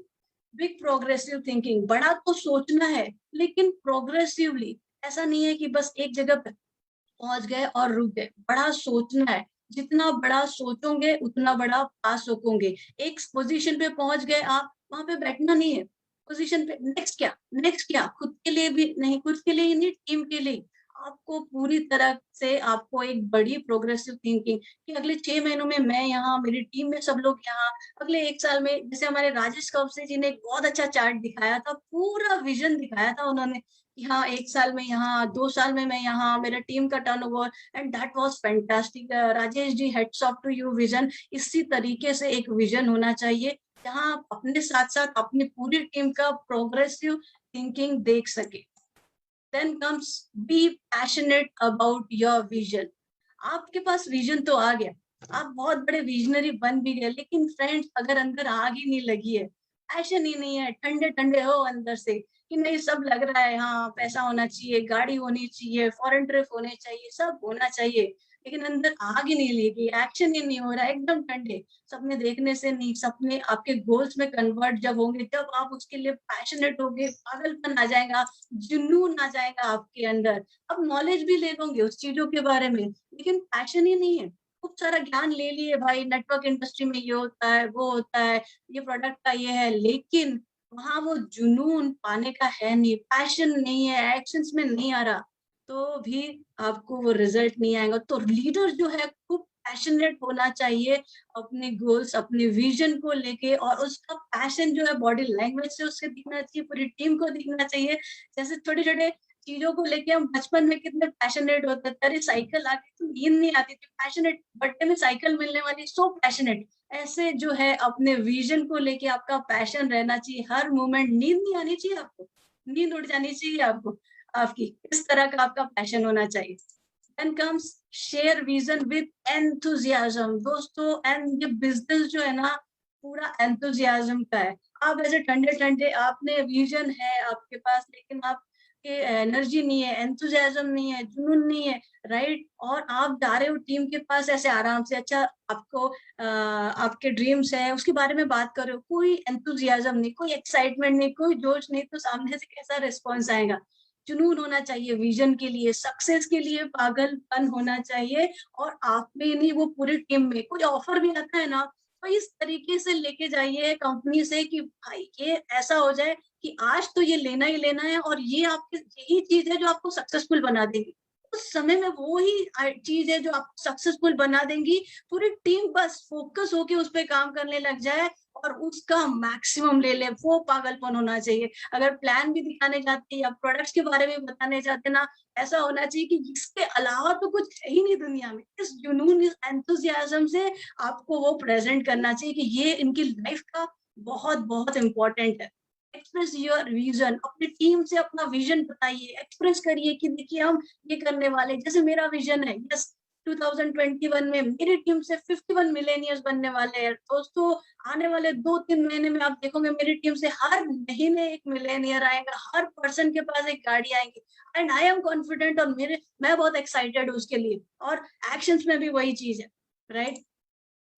Big progressive thinking, बड़ा तो सोचना है लेकिन प्रोग्रेसिवली। ऐसा नहीं है कि बस एक जगह पे पहुंच गए और रुक गए। बड़ा सोचना है, जितना बड़ा सोचोगे उतना बड़ा पा सकोगे। एक पोजीशन पे पहुंच गए आप, वहां पे बैठना नहीं है। पोजीशन पे नेक्स्ट क्या, खुद के लिए भी नहीं, खुद के लिए ही नहीं, टीम के लिए। आपको पूरी तरह से आपको एक बड़ी प्रोग्रेसिव थिंकिंग कि अगले 6 महीनों में मैं यहाँ, मेरी टीम में सब लोग यहाँ, अगले 1 साल में। जैसे हमारे राजेश कवसे जी ने एक बहुत अच्छा चार्ट दिखाया था, पूरा विजन दिखाया था उन्होंने कि हाँ 1 साल में यहाँ, 2 साल में मैं यहाँ, मेरा टीम का turnover. And that was fantastic. Rajesh ji, hats off to you vision. इसी तरीके से एक विजन होना चाहिए जहाँ आप अपने साथ साथ अपनी पूरी टीम का प्रोग्रेसिव थिंकिंग देख सके। Then comes be passionate about your vision. आपके पास विजन तो आ गया, आप बहुत बड़े विजनरी बन भी गए, लेकिन फ्रेंड्स अगर अंदर आग ही नहीं लगी है, पैशन ही नहीं है, ठंडे ठंडे हो अंदर से कि नहीं सब लग रहा है, हाँ पैसा होना चाहिए, गाड़ी होनी चाहिए, फॉरेन ट्रिप होने चाहिए, सब होना चाहिए, लेकिन अंदर आग ही नहीं लगी, एक्शन ही नहीं हो रहा, एकदम ठंडे, सपने देखने से नहीं, सपने आपके गोल्स में कन्वर्ट जब होंगे, जब आप उसके लिए पैशनेट होंगे, पागलपन आ जाएगा, जुनून आ जाएगा आपके अंदर। अब नॉलेज भी ले लोगे उस चीजों के बारे में, लेकिन पैशन ही नहीं है। खूब सारा ज्ञान ले लिए भाई, नेटवर्क इंडस्ट्री में ये होता है, वो होता है, ये प्रोडक्ट का ये है, लेकिन वहां वो जुनून पाने का है नहीं, पैशन नहीं है, एक्शंस में नहीं आ रहा, तो भी आपको वो रिजल्ट नहीं आएगा। तो लीडर जो है खूब पैशनेट होना चाहिए अपने गोल्स, अपने विजन को लेके, और उसका पैशन जो है बॉडी लैंग्वेज से उससे दिखना चाहिए, पूरी टीम को दिखना चाहिए। जैसे छोटे छोटे चीजों को लेके हम बचपन में कितने पैशनेट होते थे, अरे साइकिल आ गई तो नींद नहीं आती थी, पैशनेट, बर्थडे में साइकिल मिलने वाली, सो पैशनेट। ऐसे जो है अपने विजन को लेके आपका पैशन रहना चाहिए हर मोमेंट। नींद नहीं आनी चाहिए आपको, नींद उड़ जानी चाहिए आपको आपकी, इस तरह का आपका पैशन होना चाहिए। Then comes share vision with enthusiasm। दोस्तों एंड ये बिजनेस जो है ना पूरा enthusiasm का है। आप ऐसे ठंडे ठंडे, आपने विजन है आपके पास, लेकिन आपके एनर्जी नहीं है, एंथुजियाज्म नहीं है, जुनून नहीं है, राइट। और आप जा रहे हो टीम के पास ऐसे आराम से, अच्छा आपको आपके ड्रीम्स है उसके बारे में बात कर रहे हो, कोई एंथुजियाज्म नहीं, कोई एक्साइटमेंट नहीं, कोई जोश नहीं, तो सामने से कैसा रिस्पॉन्स आएगा। जुनून होना चाहिए विजन के लिए, सक्सेस के लिए पागलपन होना चाहिए, और आप में नहीं वो पूरी टीम में। कोई ऑफर भी आता है ना तो इस तरीके से लेके जाइए कंपनी से कि भाई ये ऐसा हो जाए कि आज तो ये लेना ही लेना है, और ये आपकी यही चीज है जो आपको सक्सेसफुल बना देगी। उस समय में वो ही चीज है जो आपको सक्सेसफुल बना देंगी। पूरी टीम बस फोकस होके उस पर काम करने लग जाए और उसका मैक्सिमम ले ले, वो पागलपन होना चाहिए। अगर प्लान भी दिखाने जाते हैं या प्रोडक्ट्स के बारे में बताने जाते ना, ऐसा होना चाहिए कि इसके अलावा तो कुछ है ही नहीं दुनिया में। इस जुनून, इस एंथुसियाज्म से आपको वो प्रेजेंट करना चाहिए कि ये इनकी लाइफ का बहुत बहुत इम्पोर्टेंट है। एक्सप्रेस योर विजन, अपनी टीम से अपना विजन बताइए, एक्सप्रेस करिए कि देखिए हम ये करने वाले। जैसे मेरा विजन है, यस 2021 में मेरी टीम से 51 मिलेनियर्स बनने वाले हैं दोस्तों। आने वाले 2-3 महीने में आप देखोगे मेरी टीम से हर महीने एक मिलेनियर आएगा, हर पर्सन के पास एक गाड़ी आएगी। एंड आई एम कॉन्फिडेंट, और मैं बहुत एक्साइटेड हूँ उसके लिए। और एक्शंस में भी वही चीज है, राइट।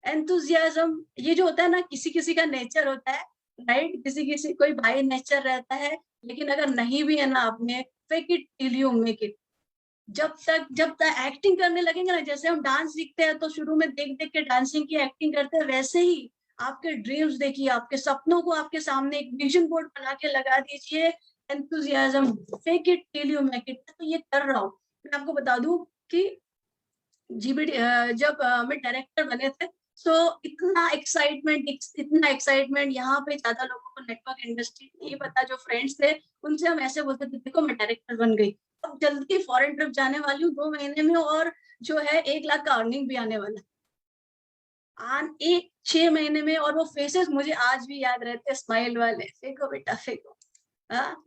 एंथुजियाज्म ये जो होता है ना, किसी किसी का नेचर होता है, राइट। किसी किसी कोई बाई नेचर रहता है, लेकिन अगर नहीं भी है ना आप में, fake it till you make it. जब तक एक्टिंग करने लगेंगे ना, जैसे हम डांस सीखते हैं तो शुरू में देख देख के डांसिंग की एक्टिंग करते हैं, वैसे ही आपके ड्रीम्स देखिए, आपके सपनों को आपके सामने एक विजन बोर्ड बना के लगा दीजिए। Enthusiasm, fake it till you make it. तो ये कर रहा हूँ। मैं आपको बता दूं कि जीबीडी जब मैं डायरेक्टर बने थे, सो इतना एक्साइटमेंट यहाँ पे ज्यादा लोगों को नेटवर्क इंडस्ट्री नहीं पता। जो फ्रेंड्स थे उनसे हम ऐसे बोलते थे, देखो मैं डायरेक्टर बन गई, अब जल्दी फॉरेन ट्रिप जाने वाली हूँ 2 महीने में, और जो है 1 लाख का अर्निंग भी आने वाला 6 महीने में। और वो फेसेस मुझे आज भी याद रहते, स्माइल वाले, फेंको बेटा फेंको।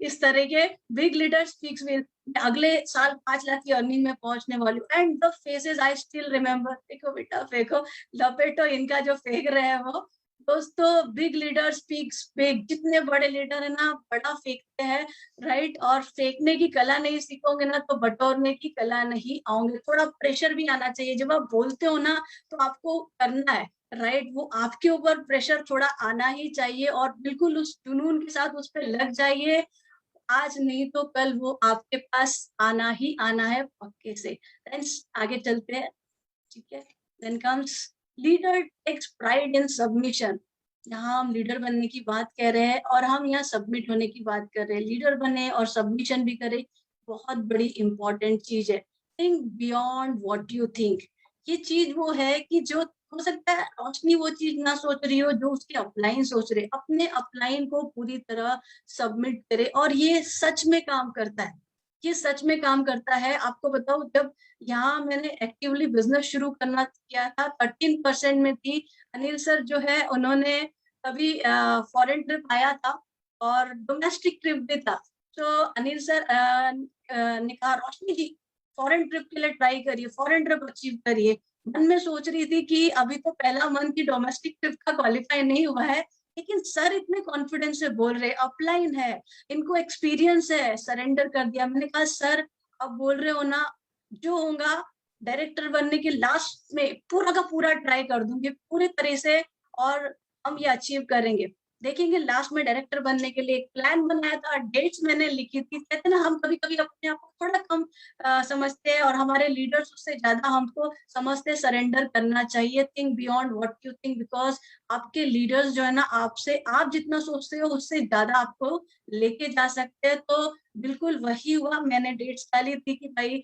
इस तरह के बिग लीडर स्पीक्स विद, अगले साल 5 लाख की अर्निंग में पहुंचने वाली हूँ। And the faces I still remember, फेंको बेटा फेंको, लपेटो इनका जो फेंक रहे हैं वो। दोस्तों बिग लीडर स्पीक्स बिग, जितने बड़े लीडर है ना बड़ा फेंकते हैं, राइट। और फेंकने की कला नहीं सीखोगे ना तो बटोरने की कला नहीं आओगे। थोड़ा प्रेशर भी आना चाहिए जब आप बोलते हो ना, तो आपको करना है, राइट। वो आपके ऊपर प्रेशर थोड़ा आना ही चाहिए, और बिल्कुल उस जुनून के साथ उस पर लग जाइए। आज नहीं तो कल वो आपके पास आना ही आना है पक्के से। फ्रेंड्स आगे चलते हैं, ठीक है। Then comes leader takes pride in submission. यहाँ हम लीडर बनने की बात कह रहे हैं और हम यहाँ सबमिट होने की बात कर रहे हैं। लीडर बने और सबमिशन भी करें, बहुत बड़ी इंपॉर्टेंट चीज है। Think beyond what you think. ये चीज वो है कि जो हो सकता है रोशनी वो चीज ना सोच रही हो जो उसके अपलाइन सोच रहे, अपने अपलाइन को पूरी तरह सबमिट करे। और ये सच में काम करता है, ये सच में काम करता है। आपको बताऊं, जब यहाँ मैंने एक्टिवली बिजनेस शुरू करना किया था, 13% में थी। अनिल सर जो है उन्होंने कभी फॉरेन ट्रिप आया था और डोमेस्टिक ट्रिप भी था। तो अनिल सर ने कहा, रोशनी जी फॉरेन ट्रिप के लिए ट्राई करिए, फॉरेन ट्रिप अचीव करिए। मन में सोच रही थी कि अभी तो पहला मंथ की डोमेस्टिक ट्रिप का क्वालिफाई नहीं हुआ है, लेकिन सर इतने कॉन्फिडेंस से बोल रहे, अपलाइन है, इनको एक्सपीरियंस है। सरेंडर कर दिया। मैंने कहा सर अब बोल रहे हो ना, जो होगा डायरेक्टर बनने के लास्ट में पूरा का पूरा ट्राई कर दूंगी पूरी तरह से, और हम ये अचीव करेंगे। देखेंगे लास्ट में डायरेक्टर बनने के लिए एक प्लान बनाया था, डेट्स मैंने लिखी थी। कहते ना हम कभी कभी अपने आप को थोड़ा कम समझते हैं, और हमारे लीडर्स उससे ज्यादा हमको समझते। सरेंडर करना चाहिए। Think beyond what you think, because आपके लीडर्स जो है ना आपसे, आप जितना सोचते हो उससे ज्यादा आपको लेके जा सकते हैं। तो बिल्कुल वही हुआ। मैंने डेट्स डाली थी कि भाई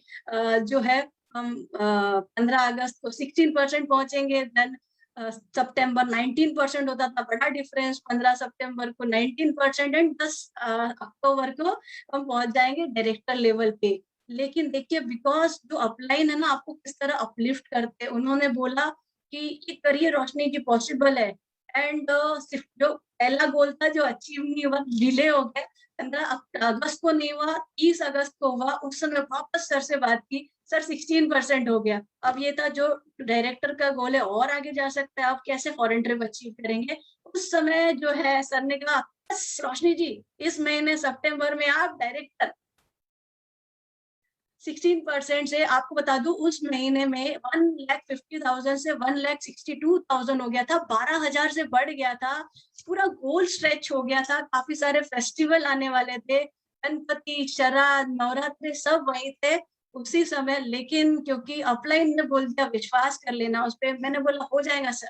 जो है हम 15 अगस्त को 16% पहुंचेंगे। देन सितंबर 19% होता था, बड़ा डिफरेंस। 15 सितंबर को 19% एंड 10 अक्टूबर को हम पहुंच जाएंगे डायरेक्टर लेवल पे। लेकिन देखिए बिकॉज जो अपलाइन है ना आपको किस तरह अपलिफ्ट करते हैं। उन्होंने बोला कि ये करिए रोशनी जी, पॉसिबल है। एंड सिर्फ जो पहला गोल था जो अचीव नहीं हुआ, डिले हो गया, 15 अगस्त को नहीं हुआ, 30 अगस्त को हुआ। उस समय वापस सर से बात की, सर 16% हो गया। अब ये था जो डायरेक्टर का गोल है और आगे जा सकता है, आप कैसे फॉरेन ट्रिप अचीव करेंगे। उस समय जो है सर ने कहा, बस रोशनी जी इस महीने सितंबर में आप डायरेक्टर। 16% से आपको बता दूं उस महीने में 1,50,000 से 1,62,000 हो गया था, 12,000 से बढ़ गया था। पूरा गोल स्ट्रेच हो गया था। काफी सारे फेस्टिवल आने वाले थे, गणपति, शरद, नवरात्रि सब वही थे उसी समय। लेकिन क्योंकि अपलाइन ने बोल दिया विश्वास कर लेना उस पर, मैंने बोला हो जाएगा सर,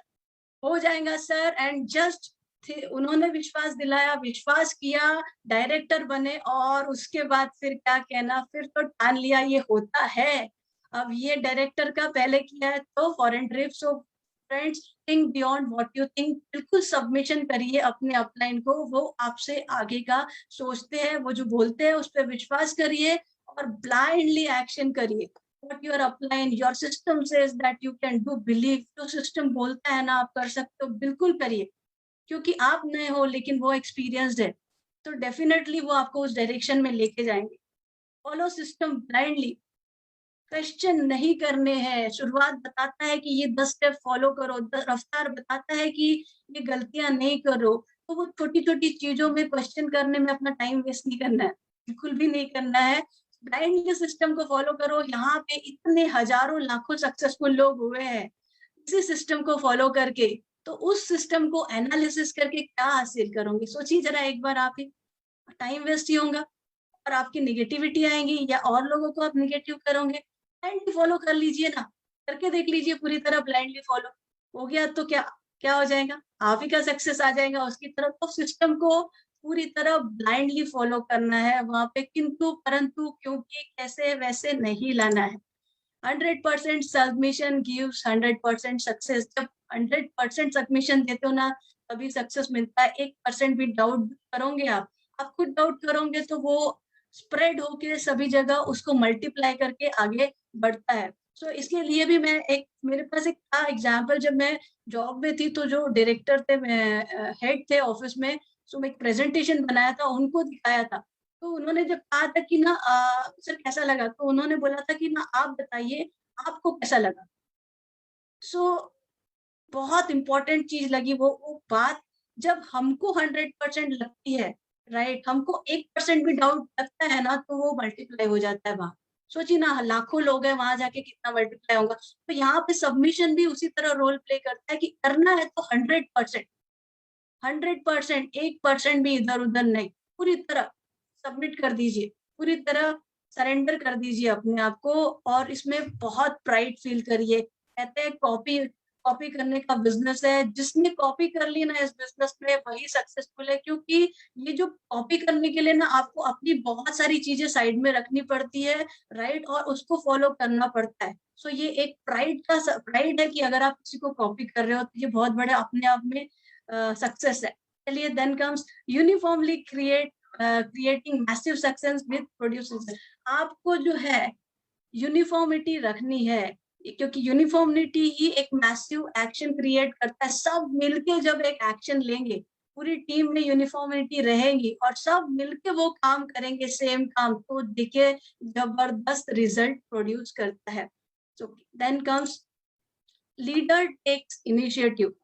हो जाएगा सर। एंड जस्ट थे, उन्होंने विश्वास दिलाया, विश्वास किया, डायरेक्टर बने, और उसके बाद फिर क्या कहना, फिर तो ठान लिया ये होता है। अब ये डायरेक्टर का पहले किया है तो foreign trip. So friends, think beyond what you think. बिल्कुल सबमिशन करिए अपने अपलाइन को, वो आपसे आगे का सोचते हैं, वो जो बोलते हैं उस पर विश्वास करिए और ब्लाइंडली एक्शन करिए। What your upline, your system says that you can do, believe। जो सिस्टम बोलता है ना आप कर सकते हो, बिल्कुल करिए, क्योंकि आप नए हो लेकिन वो एक्सपीरियंस्ड है, तो डेफिनेटली वो आपको उस डायरेक्शन में लेके जाएंगे। फॉलो सिस्टम ब्लाइंडली, क्वेश्चन नहीं करने हैं। शुरुआत बताता है कि ये 10 स्टेप फॉलो करो, रफ्तार बताता है कि ये गलतियां नहीं करो, तो वो छोटी छोटी चीजों में क्वेश्चन करने में अपना टाइम वेस्ट नहीं करना है, बिल्कुल भी नहीं करना है। ब्लाइंडली सिस्टम को फॉलो करो। यहाँ पे इतने हजारों लाखों सक्सेसफुल लोग हुए हैं इसी सिस्टम को फॉलो करके, तो उस सिस्टम को एनालिसिस करके क्या हासिल करोगे, सोचिए जरा एक बार। आप ही टाइम वेस्ट ही होगा और आपकी निगेटिविटी आएंगी, या और लोगों को आप निगेटिव करोगे। ब्लाइंडली फॉलो कर लीजिए ना, करके देख लीजिए, पूरी तरह ब्लाइंडली फॉलो हो गया तो क्या क्या हो जाएगा, आप ही का सक्सेस आ जाएगा उसकी तरफ। तो सिस्टम को पूरी तरह ब्लाइंडली फॉलो करना है वहां पे, किंतु परंतु क्योंकि कैसे वैसे नहीं लाना है। 100% सबमिशन गिव्स 100% सक्सेस। जब 100% सबमिशन देते हो ना, तभी सक्सेस मिलता है। 1% भी डाउट करोगे आप खुद डाउट करोगे तो वो स्प्रेड होके सभी जगह उसको मल्टीप्लाई करके आगे बढ़ता है। सो इसके लिए भी मैं मेरे पास एक था एग्जाम्पल। जब मैं जॉब में थी तो जो डायरेक्टर थे, मैं हेड थे ऑफिस में, सो मैं एक प्रेजेंटेशन बनाया था, उनको दिखाया था। तो उन्होंने जब कहा था कि ना सर कैसा लगा, तो उन्होंने बोला था कि ना आप बताइए आपको कैसा लगा। सो बहुत इंपॉर्टेंट चीज लगी वो बात। जब हमको 100% लगती है, राइट, हमको 1% भी डाउट लगता है ना, तो वो मल्टीप्लाई हो जाता है वहां। सोचिए ना, लाखों लोग हैं वहां जाके कितना मल्टीप्लाई होगा। तो यहाँ पे सबमिशन भी उसी तरह रोल प्ले करता है कि करना है तो 100%, 100%, 1% भी इधर उधर नहीं, पूरी तरह सबमिट कर दीजिए, पूरी तरह सरेंडर कर दीजिए अपने आप को। और इसमें बहुत प्राइड फील करिए। कहते हैं कॉपी कॉपी करने का बिजनेस है, जिसने कॉपी कर ली ना इस बिजनेस में वही सक्सेसफुल है। क्योंकि ये जो कॉपी करने के लिए ना आपको अपनी बहुत सारी चीजें साइड में रखनी पड़ती है, राइट, और उसको फॉलो करना पड़ता है। सो ये एक प्राइड है कि अगर आप किसी को कॉपी कर रहे हो तो ये बहुत बड़े अपने आप में सक्सेस है। चलिए, then comes uniformly creating massive success with producers. आपको जो है यूनिफॉर्मिटी रखनी है, क्योंकि यूनिफॉर्मिटी ही एक मैसिव एक्शन क्रिएट करता है। सब मिलके जब एक एक्शन लेंगे, पूरी टीम में यूनिफॉर्मिटी रहेगी और सब मिलके वो काम करेंगे सेम काम, तो देखिए जबरदस्त रिजल्ट प्रोड्यूस करता है। So then comes leader takes initiative.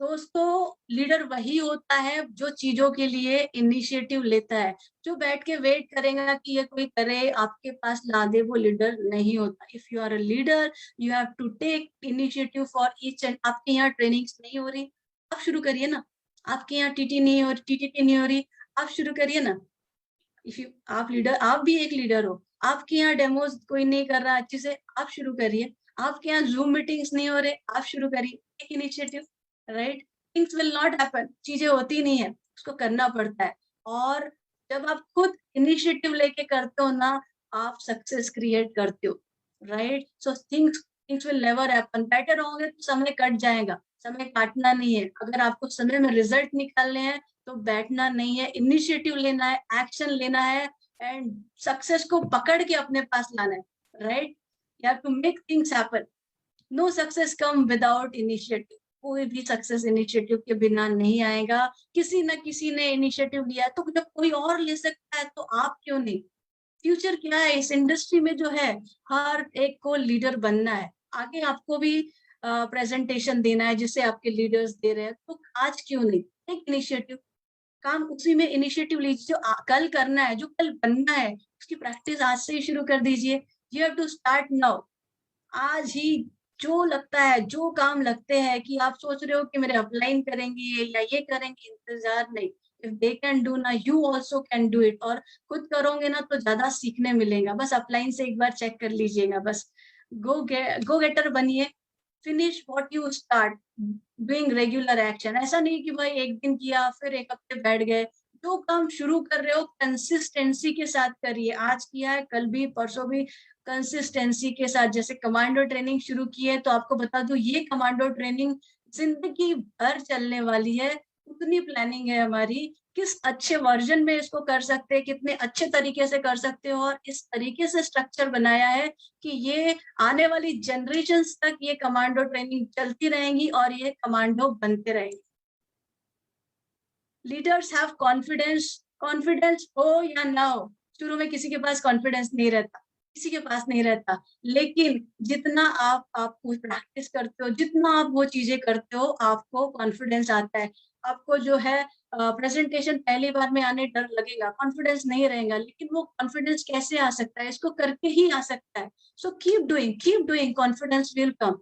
दोस्तों, लीडर वही होता है जो चीजों के लिए इनिशिएटिव लेता है। जो बैठ के वेट करेगा कि ये कोई करे आपके पास ला दे, वो लीडर नहीं होता। If you are a leader, you have to take initiative for each end. आपके यहाँ ट्रेनिंग्स नहीं हो रही, आप शुरू करिए ना। आपके यहाँ टीटी नहीं हो रही, टीटीटी नहीं हो रही, आप शुरू करिए ना। इफ यू आप लीडर, आप भी एक लीडर हो, आपके यहाँ डेमोज कोई नहीं कर रहा अच्छे से, आप शुरू करिए। आपके यहाँ जूम मीटिंग्स नहीं हो रहे, आप शुरू करिए एक initiative, right. Things will not happen, चीजें होती नहीं है, उसको करना पड़ता है। और जब आप खुद इनिशिएटिव लेके करते हो ना, आप सक्सेस क्रिएट करते हो, right. So things will never happen. बैठे रहोगे तो समय कट जाएगा, समय काटना नहीं है। अगर आपको समय में रिजल्ट निकालने हैं तो बैठना नहीं है, इनिशिएटिव लेना है, एक्शन लेना है, एंड सक्सेस को पकड़ के अपने पास लाना है, right. You have to make things happen. No success come without initiative. कोई भी सक्सेस इनिशिएटिव के बिना नहीं आएगा। किसी न किसी ने इनिशिएटिव लिया, तो जब कोई और ले सकता है तो आप क्यों नहीं। फ्यूचर क्या है इस इंडस्ट्री में, जो है हर एक को लीडर बनना है। आगे आपको भी प्रेजेंटेशन देना है जिसे आपके लीडर्स दे रहे हैं, तो आज क्यों नहीं एक इनिशिएटिव, काम उसी में इनिशिएटिव लीजिए। जो कल करना है, जो कल बनना है, उसकी प्रैक्टिस आज से ही शुरू कर दीजिए। You have to start now. आज ही जो लगता है, जो काम लगते हैं कि आप सोच रहे हो कि मेरे अपलाइन करेंगे या ये करेंगे, इंतजार नहीं। इफ दे कैन डू ना, you also can do it. और खुद करोगे ना तो ज्यादा सीखने मिलेगा। बस अपलाइन से एक बार चेक कर लीजिएगा, बस गो गेटर बनिए, finish what you start, doing regular action. ऐसा नहीं कि भाई एक दिन किया फिर एक हफ्ते बैठ गए। जो काम शुरू कर रहे हो कंसिस्टेंसी के साथ करिए। आज किया है कल भी परसों भी कंसिस्टेंसी के साथ। जैसे कमांडो ट्रेनिंग शुरू की है तो आपको बता दूं ये कमांडो ट्रेनिंग जिंदगी भर चलने वाली है। उतनी प्लानिंग है हमारी, किस अच्छे वर्जन में इसको कर सकते हैं, कितने अच्छे तरीके से कर सकते हो, और इस तरीके से स्ट्रक्चर बनाया है कि ये आने वाली जनरेशंस तक ये कमांडो ट्रेनिंग चलती रहेंगी और ये कमांडो बनते रहेंगे। Leaders have confidence. कॉन्फिडेंस हो या ना हो, शुरू में किसी के पास कॉन्फिडेंस नहीं रहता, किसी के पास नहीं रहता, लेकिन जितना आप प्रैक्टिस करते हो, जितना आप वो चीजें करते हो, आपको कॉन्फिडेंस आता है। आपको जो है प्रेजेंटेशन पहली बार में आने डर लगेगा, कॉन्फिडेंस नहीं रहेगा, लेकिन वो कॉन्फिडेंस कैसे आ सकता है, इसको करके ही आ सकता है। So keep doing, confidence will come.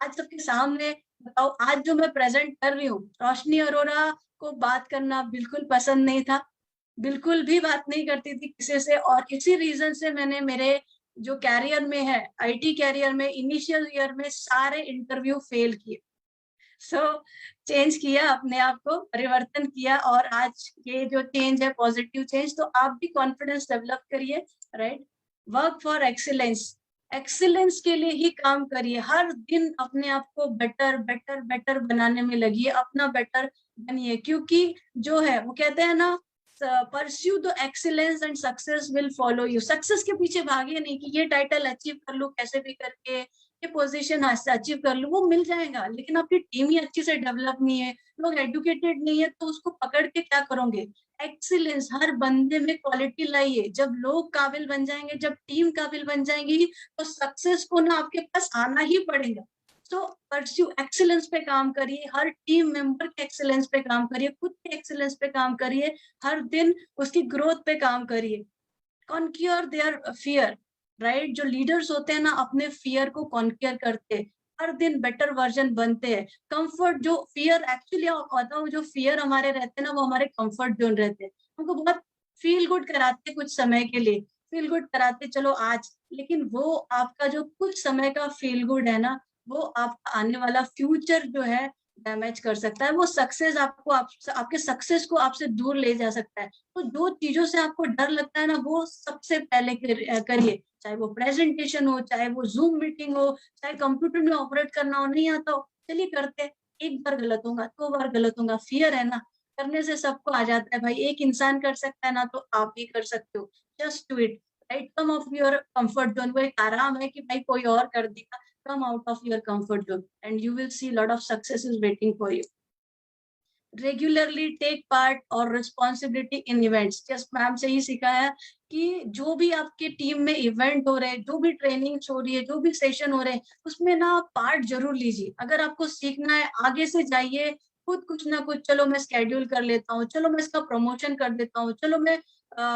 आज सबके सामने बताओ, आज जो मैं प्रेजेंट कर रही हूँ, रोशनी अरोरा को बात करना बिल्कुल पसंद नहीं था, बिल्कुल भी बात नहीं करती थी किसी से, और इसी रीजन से मैंने मेरे जो कैरियर में है, आईटी कैरियर में, इनिशियल ईयर में सारे इंटरव्यू फेल किए। सो चेंज किया, अपने आप को परिवर्तन किया, और आज ये जो चेंज है पॉजिटिव चेंज। तो आप भी कॉन्फिडेंस डेवलप करिए, right. Work for excellence, excellence के लिए ही काम करिए। हर दिन अपने आप को बेटर बेटर बेटर बनाने में लगिए, अपना बेटर बनिए, क्योंकि जो है वो कहते हैं ना, pursue the excellence and success will follow you. Success के पीछे भागिए नहीं कि ये टाइटल अचीव कर लूं कैसे भी करके, ये पोजीशन अचीव कर लूं, वो मिल जाएगा, लेकिन आपकी टीम ही अच्छी से डेवलप नहीं है, लोग एडुकेटेड नहीं है, तो उसको पकड़ के क्या करोगे। एक्सीलेंस, हर बंदे में क्वालिटी लाइए। जब लोग काबिल बन जाएंगे, जब टीम काबिल बन जाएंगी, तो सक्सेस को ना आपके पास आना ही पड़ेगा। सो परस्यू एक्सीलेंस पे काम करिए, हर टीम मेंबर के एक्सीलेंस पे काम करिए, खुद के एक्सीलेंस पे काम करिए, हर दिन उसकी ग्रोथ पे काम करिए। Conquer their fear, right. जो लीडर्स होते हैं ना, अपने फियर को कॉन्क्योर करते हैं, हर दिन बेटर वर्जन बनते हैं। कंफर्ट, जो फियर एक्चुअली होता है, जो फियर हमारे रहते हैं ना, वो हमारे कंफर्ट जोन रहते हैं। हमको बहुत फील गुड कराते कुछ समय के लिए, फील गुड कराते चलो आज, लेकिन वो आपका जो कुछ समय का फील गुड है ना, वो आपका आने वाला फ्यूचर जो है डैमेज कर सकता है। वो सक्सेस आपको आपके सक्सेस को आपसे दूर ले जा सकता है। तो जो चीजों से आपको डर लगता है ना, वो सबसे पहले करिए। चाहे वो प्रेजेंटेशन हो, चाहे वो जूम मीटिंग हो, चाहे कंप्यूटर में ऑपरेट करना हो, नहीं आता हो, चलिए करते। एक बार गलत होगा, 2 बार गलत होगा, फियर है ना, करने से सबको आ जाता है भाई। एक इंसान कर सकता है ना, तो आप भी कर सकते हो। Just do it, right. Come of your comfort zone. वो एक आराम है कि भाई कोई और कर देगा। Come out of your comfort zone and you will see a lot of success is waiting for you. Regularly take part or responsibility in events. Just ma'am से ही सीखा है कि जो भी आपके टीम में इवेंट हो रहे हैं, जो भी ट्रेनिंग हो रही है, जो भी सेशन हो रहे हैं, उसमें ना पार्ट जरूर लीजिए। अगर आपको सीखना है, आगे से जाइए, खुद कुछ ना कुछ, चलो मैं स्केड्यूल कर लेता हूँ, चलो मैं इसका प्रमोशन कर देता हूँ, चलो मैं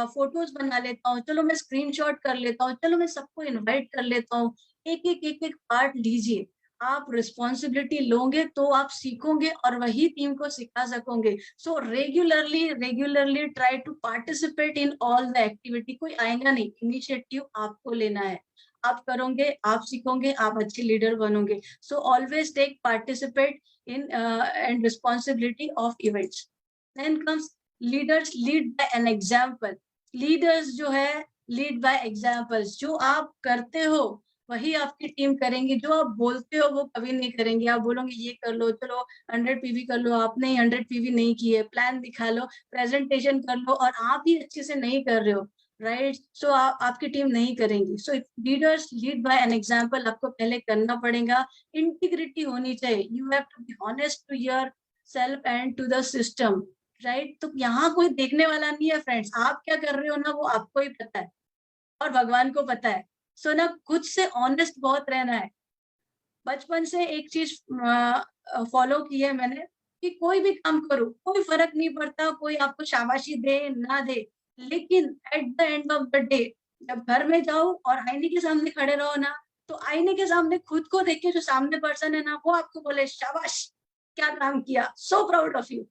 फोटोज बना लेता हूँ, चलो मैं स्क्रीनशॉट कर लेता हूँ, चलो मैं सबको इनवाइट कर लेता हूँ। एक पार्ट लीजिए। आप रिस्पॉन्सिबिलिटी लोगे तो आप सीखोगे और वही टीम को सिखा सकोगे। So regularly try to participate in all the activity. कोई आएगा नहीं, इनिशिएटिव आपको लेना है। आप करोगे, आप सीखोगे, आप अच्छे लीडर बनोगे। So always take participate in and responsibility of events. Then comes leaders lead by an example. Leaders जो है लीड बाय एग्जाम्पल्स। जो आप करते हो वही आपकी टीम करेंगी, जो आप बोलते हो वो कभी नहीं करेंगे। आप बोलोगे ये कर लो, चलो 100 पीवी कर लो, आपने 100 पीवी नहीं की है, प्लान दिखा लो, प्रेजेंटेशन कर लो, और आप ही अच्छे से नहीं कर रहे हो, राइट। सो आपकी टीम नहीं करेंगी। So leaders lead by an example. आपको पहले करना पड़ेगा। इंटीग्रिटी होनी चाहिए। You have to be honest to yourself and to the system, right. तो यहाँ कोई देखने वाला नहीं है फ्रेंड्स। आप क्या कर रहे हो ना, वो आपको ही पता है और भगवान को पता है। सो ना खुद से ऑनेस्ट बहुत रहना है। बचपन से एक चीज फॉलो की है मैंने कि कोई भी काम करो, कोई फर्क नहीं पड़ता कोई आपको शाबाशी दे ना दे, लेकिन at the end of the day जब घर में जाओ और आईने के सामने खड़े रहो ना, तो आईने के सामने खुद को देख के जो सामने पर्सन है ना, वो आपको बोले शाबाश, क्या काम किया, so proud of you.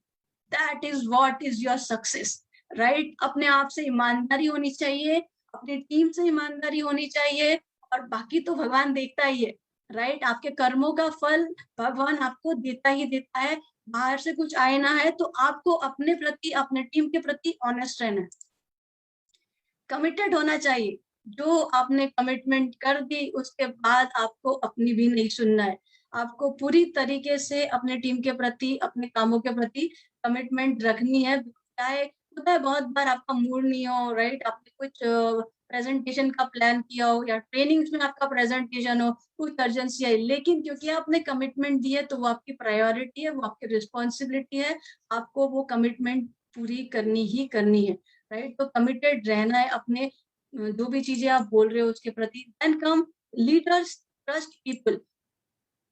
That is what is your success, right. अपने आप से ईमानदारी होनी चाहिए, अपनी टीम से ईमानदारी होनी चाहिए, और बाकी तो भगवान देखता ही है, राइट। आपके कर्मों का फल भगवान आपको देता ही देता है, बाहर से कुछ आए ना है, तो आपको अपने प्रति, अपने टीम के प्रति ऑनेस्ट रहना है, कमिटेड होना चाहिए। जो आपने कमिटमेंट कर दी उसके बाद आपको अपनी भी नहीं सुनना है, आपको पूरी तरीके से अपने टीम के प्रति, अपने कामों के प्रति कमिटमेंट रखनी है। चाहे होता है बहुत बार आपका मूड नहीं हो, राइट, आपने कुछ प्रेजेंटेशन का प्लान किया हो या ट्रेनिंग्स में आपका प्रेजेंटेशन हो, कुछ अर्जेंसी है, लेकिन क्योंकि आपने कमिटमेंट दी है तो वो आपकी प्रायोरिटी है, वो आपकी रिस्पॉन्सिबिलिटी है, आपको वो कमिटमेंट पूरी करनी ही करनी है, राइट। तो कमिटेड रहना है अपने जो भी चीजें आप बोल रहे हो उसके प्रति। Then come leaders, trust people,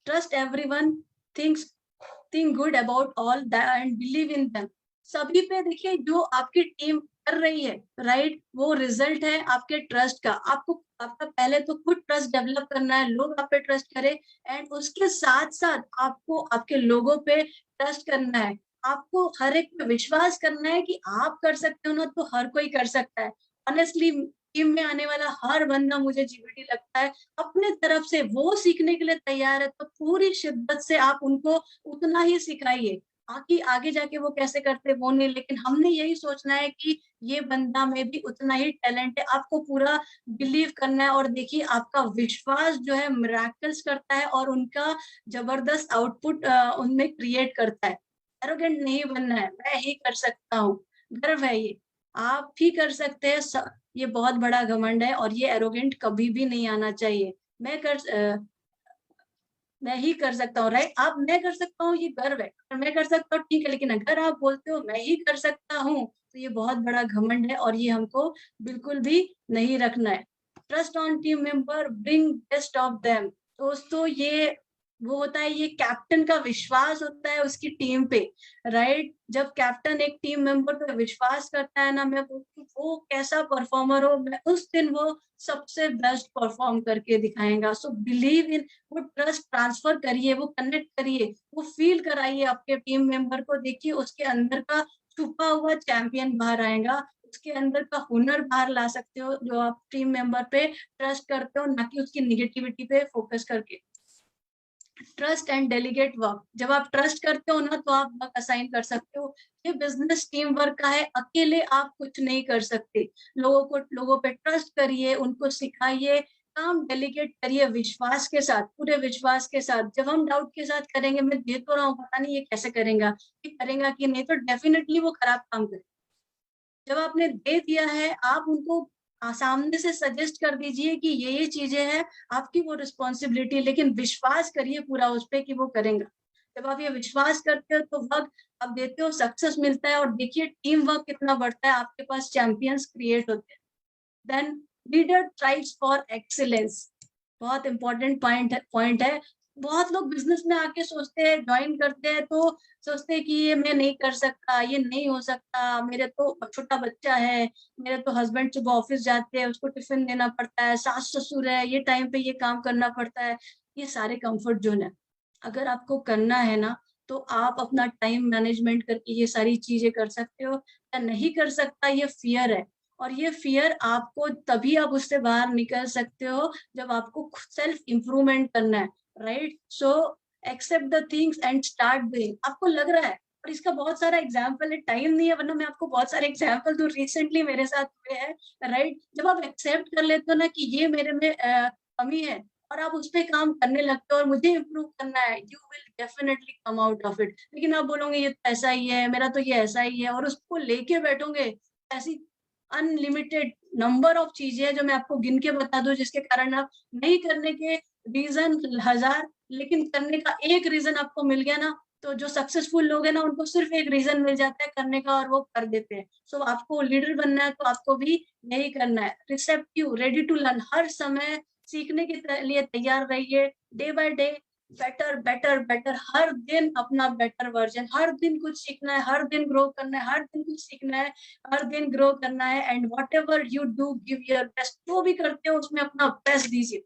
trust everyone, think good about all that and believe in them. सभी पे देखिए जो आपकी टीम कर रही है, राइट, वो रिजल्ट है आपके ट्रस्ट का। आपको आपका पहले तो खुद ट्रस्ट डेवलप करना है, लोग आप पे ट्रस्ट करें, एंड उसके साथ साथ आपको आपके लोगों पे ट्रस्ट करना है। आपको हर एक पे विश्वास करना है कि आप कर सकते हो ना, तो हर कोई कर सकता है। ऑनेस्टली टीम में आने वाला हर बंदा, मुझे जीबीटी लगता है, अपने तरफ से वो सीखने के लिए तैयार है, तो पूरी शिद्दत से आप उनको उतना ही सिखाइए। आगे आगे जाके वो कैसे करते वो नहीं, लेकिन हमने यही सोचना है कि ये बंदा में भी उतना ही टैलेंट है, आपको पूरा बिलीव करना है। और देखिए आपका विश्वास जो है मिरेकल्स करता है और उनका जबरदस्त आउटपुट उनमें क्रिएट करता है। एरोगेंट नहीं बनना है, मैं ही कर सकता हूँ, गर्व है ये, आप ही कर सकते हैं, ये बहुत बड़ा घमंड है और ये एरोगेंट कभी भी नहीं आना चाहिए। मैं ही कर सकता हूँ, राइट, आप मैं कर सकता हूँ ये गर्व है, और मैं कर सकता हूँ ठीक है, लेकिन अगर आप बोलते हो मैं ही कर सकता हूँ तो ये बहुत बड़ा घमंड है और ये हमको बिल्कुल भी नहीं रखना है। Trust on team member, bring best of them. दोस्तों ये वो होता है, ये कैप्टन का विश्वास होता है उसकी टीम पे, राइट। जब कैप्टन एक टीम मेंबर पे विश्वास करता है ना, मैं बोलती हूँ वो कैसा परफॉर्मर हो, मैं उस दिन वो सबसे बेस्ट परफॉर्म करके दिखाएगा। सो बिलीव इन, वो ट्रस्ट ट्रांसफर करिए, वो कनेक्ट करिए, वो फील कराइए आपके टीम मेंबर को। देखिए उसके अंदर का छुपा हुआ चैंपियन बाहर आएगा, उसके अंदर का हुनर बाहर ला सकते हो जो आप टीम मेंबर पे ट्रस्ट करते हो, ना कि उसकी निगेटिविटी पे फोकस करके। ट्रस्ट एंड डेलीगेट वर्क, जब आप ट्रस्ट करते हो ना तो आप वर्क असाइन कर सकते हो। ये बिजनेस टीम वर्क का है, अकेले आप कुछ नहीं कर सकते। लोगों पे ट्रस्ट करिए, उनको सिखाइए, काम डेलीगेट करिए विश्वास के साथ, पूरे विश्वास के साथ। जब हम डाउट के साथ करेंगे, मैं दे तो रहा हूँ, पता नहीं ये कैसे करेगा, ये करेगा कि नहीं, तो डेफिनेटली वो खराब काम करेगा। जब आपने दे दिया है, आप उनको सामने से सजेस्ट कर दीजिए कि ये चीजें हैं, आपकी वो रिस्पॉन्सिबिलिटी, लेकिन विश्वास करिए पूरा उस पे कि वो करेगा। जब आप ये विश्वास करते हो तो वर्क आप देते हो, सक्सेस मिलता है, और देखिए टीम वर्क कितना बढ़ता है, आपके पास चैंपियंस क्रिएट होते हैं। Then leader thrives for excellence, बहुत इंपॉर्टेंट पॉइंट है। बहुत लोग बिजनेस में आके सोचते हैं, ज्वाइन करते हैं तो सोचते हैं कि ये मैं नहीं कर सकता, ये नहीं हो सकता, मेरे तो छोटा बच्चा है, मेरे तो हस्बैंड सुबह ऑफिस जाते हैं, उसको टिफिन देना पड़ता है, सास ससुर है, ये टाइम पे ये काम करना पड़ता है। ये सारे कंफर्ट जोन है। अगर आपको करना है ना तो आप अपना टाइम मैनेजमेंट करके ये सारी चीजें कर सकते हो। या नहीं कर सकता, ये फियर है, और ये फियर आपको तभी आप उससे बाहर निकल सकते हो जब आपको सेल्फ इम्प्रूवमेंट करना है, right. So accept the things and start doing. आपको लग रहा है, और इसका बहुत सारा एग्जाम्पल है, टाइम नहीं है वरना मैं आपको बहुत सारे एग्जाम्पल दूं, रिसेंटली मेरे साथ हुए हैं, राइट। जब आप एक्सेप्ट कर लेते हो ना कि ये मेरे में कमी है, और आप उस पे काम करने लगते हो और मुझे इम्प्रूव करना है, you will definitely come out of it. लेकिन आप बोलोगे ये तो ऐसा ही है, मेरा तो ये ऐसा ही है, और उसको लेके बैठोगे, ऐसी अनलिमिटेड नंबर ऑफ चीजें हैं जो मैं आपको गिन के बता दूं जिसके कारण आप नहीं करने के रीजन हजार, लेकिन करने का एक रीजन आपको मिल गया ना, तो जो सक्सेसफुल लोग हैं ना उनको सिर्फ एक रीजन मिल जाता है करने का और वो कर देते हैं। सो आपको लीडर बनना है तो आपको भी यही करना है। रिसेप्टिव, रेडी टू लर्न, हर समय सीखने के लिए तैयार रहिए। Day by day better better better, हर दिन अपना बेटर वर्जन, हर दिन कुछ सीखना है, हर दिन ग्रो करना है, हर दिन कुछ सीखना है, हर दिन ग्रो करना है। And whatever you do give your best, जो भी करते हो उसमें अपना बेस्ट दीजिए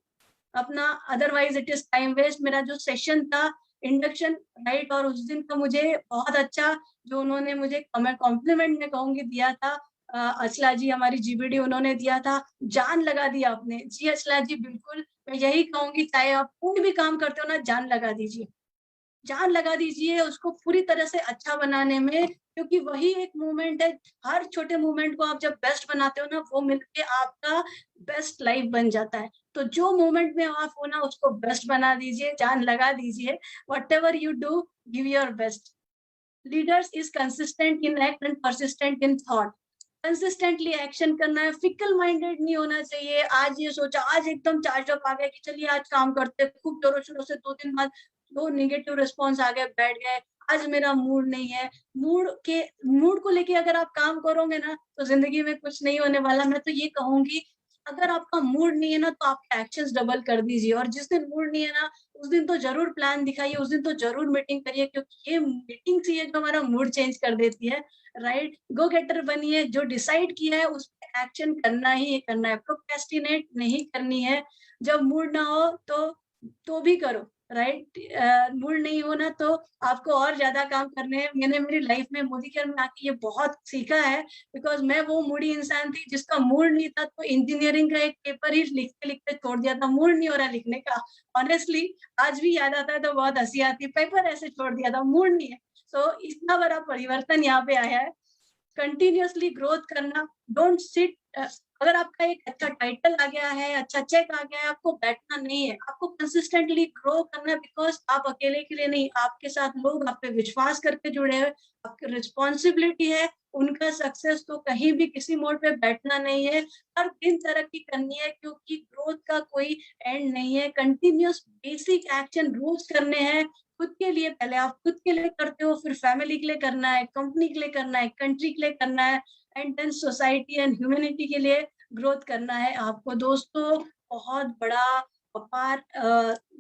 अपना, otherwise it is time waste. मेरा जो सेशन था इंडक्शन, राइट, और उस दिन का मुझे बहुत अच्छा जो उन्होंने मुझे मैं कॉम्प्लीमेंट में कहूंगी दिया था, अचला जी हमारी जीबीडी उन्होंने दिया था, जान लगा दी आपने। जी अचला जी, बिल्कुल मैं यही कहूंगी, चाहे आप कोई भी काम करते हो ना, जान लगा दीजिए, जान लगा दीजिए उसको पूरी तरह से अच्छा बनाने में, क्योंकि वही एक मूवमेंट है। हर छोटे मूवमेंट को आप जब बेस्ट बनाते हो ना, वो मिलके आपका बेस्ट लाइफ बन जाता है। तो जो मूवमेंट में आप हो ना, उसको बेस्ट बना दीजिए, जान लगा दीजिए। Whatever you do, give your best. Leaders is consistent in act and persistent in thought. Consistently action करना है, फिकल माइंडेड नहीं होना चाहिए। आज ये सोचा, आज एकदम चार्ज अप आ गया कि चलिए आज काम करते, खूब जोरों शोरों से 2 दिन बाद 2 नेगेटिव रिस्पॉन्स आ गए, बैठ गए, आज मेरा मूड नहीं है। मूड को लेके अगर आप काम करोगे ना, तो जिंदगी में कुछ नहीं होने वाला। मैं तो ये कहूंगी, अगर आपका मूड नहीं है ना, तो आपके एक्शंस डबल कर दीजिए, और जिस दिन मूड नहीं है ना, उस दिन तो जरूर प्लान दिखाइए, उस दिन तो जरूर मीटिंग करिए, क्योंकि ये मीटिंग सी है जो हमारा मूड चेंज कर देती है। राइट, गो गेटर बनिए, जो डिसाइड किया है उस पर एक्शन करना ही करना है, प्रोक्रेस्टिनेट नहीं करनी है। जब मूड ना हो तो भी करो, राइट। मूड नहीं हो ना, तो आपको और ज्यादा काम करने हैं। मैंने मेरी लाइफ में मोदी केयर में आके ये बहुत सीखा है, बिकॉज मैं वो मूडी इंसान थी जिसका मूड नहीं था, तो इंजीनियरिंग का एक पेपर ही लिखते लिखते छोड़ दिया था, मूड नहीं हो रहा लिखने का। ऑनेस्टली आज भी याद आता है तो बहुत हंसी आती है, पेपर ऐसे छोड़ दिया था, मूड नहीं है। सो इतना बड़ा परिवर्तन यहाँ पे आया है। कंटिन्यूअसली ग्रोथ करना, डोंट सिट। अगर आपका एक अच्छा टाइटल आ गया है, अच्छा चेक आ गया है, आपको बैठना नहीं है, आपको कंसिस्टेंटली ग्रो करना है, बिकॉज आप अकेले के लिए नहीं, आपके साथ लोग आप पे विश्वास करके जुड़े हुए, आपकी रिस्पॉन्सिबिलिटी है उनका सक्सेस। तो कहीं भी किसी मोड़ पे बैठना नहीं है, हर दिन तरक्की करनी है, क्योंकि ग्रोथ का कोई एंड नहीं है। कंटिन्यूअस बेसिक एक्शन रोज करने हैं, खुद के लिए। पहले आप खुद के लिए करते हो, फिर फैमिली के लिए करना है, कंपनी के लिए करना है, कंट्री के लिए करना है, and then society and humanity के लिए ग्रोथ करना है आपको। दोस्तों, बहुत बड़ा अपार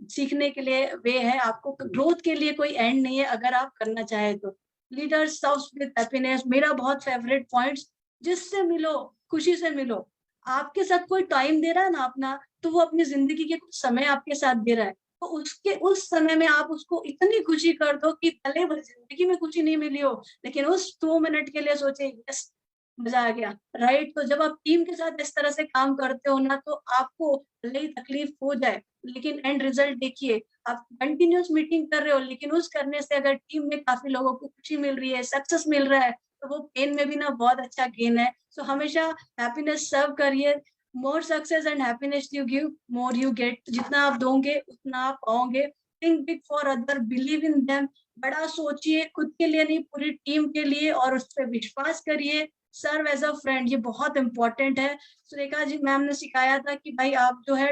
सीखने के लिए वे है, आपको ग्रोथ के लिए कोई एंड नहीं है, अगर आप करना चाहे तो। लीडर्स सर्व्स विद हैप्पीनेस, मेरा बहुत फेवरेट पॉइंट्स। जिससे मिलो, खुशी से मिलो। आपके साथ कोई टाइम दे रहा है ना अपना, तो वो अपनी जिंदगी के कुछ समय आपके साथ दे रहा है, तो उसके उस समय में आप उसको इतनी खुशी कर दो कि भले जिंदगी में खुशी नहीं मिली हो, लेकिन उस 2 मिनट के लिए सोचे, यस मजा आ गया। राइट, तो जब आप टीम के साथ इस तरह से काम करते हो ना, तो आपको भले ही तकलीफ हो जाए, लेकिन एंड रिजल्ट देखिए। आप कंटिन्यूअस मीटिंग कर रहे हो, लेकिन उस करने से अगर टीम में काफी लोगों को खुशी मिल रही है, सक्सेस मिल रहा है, तो वो पेन में भी ना बहुत अच्छा गेन है। सो हमेशा हैप्पीनेस सर्व करिए। More success and happiness you give, more you get. जितना आप दोगे उतना आप पाओगे। Think big for other, believe in them. बड़ा सोचिए, खुद के लिए नहीं, पूरी टीम के लिए, और उस पर विश्वास करिए। सर्व एज अ फ्रेंड, ये बहुत इंपॉर्टेंट है। सुरेखा जी मैम ने सिखाया था कि भाई आप जो है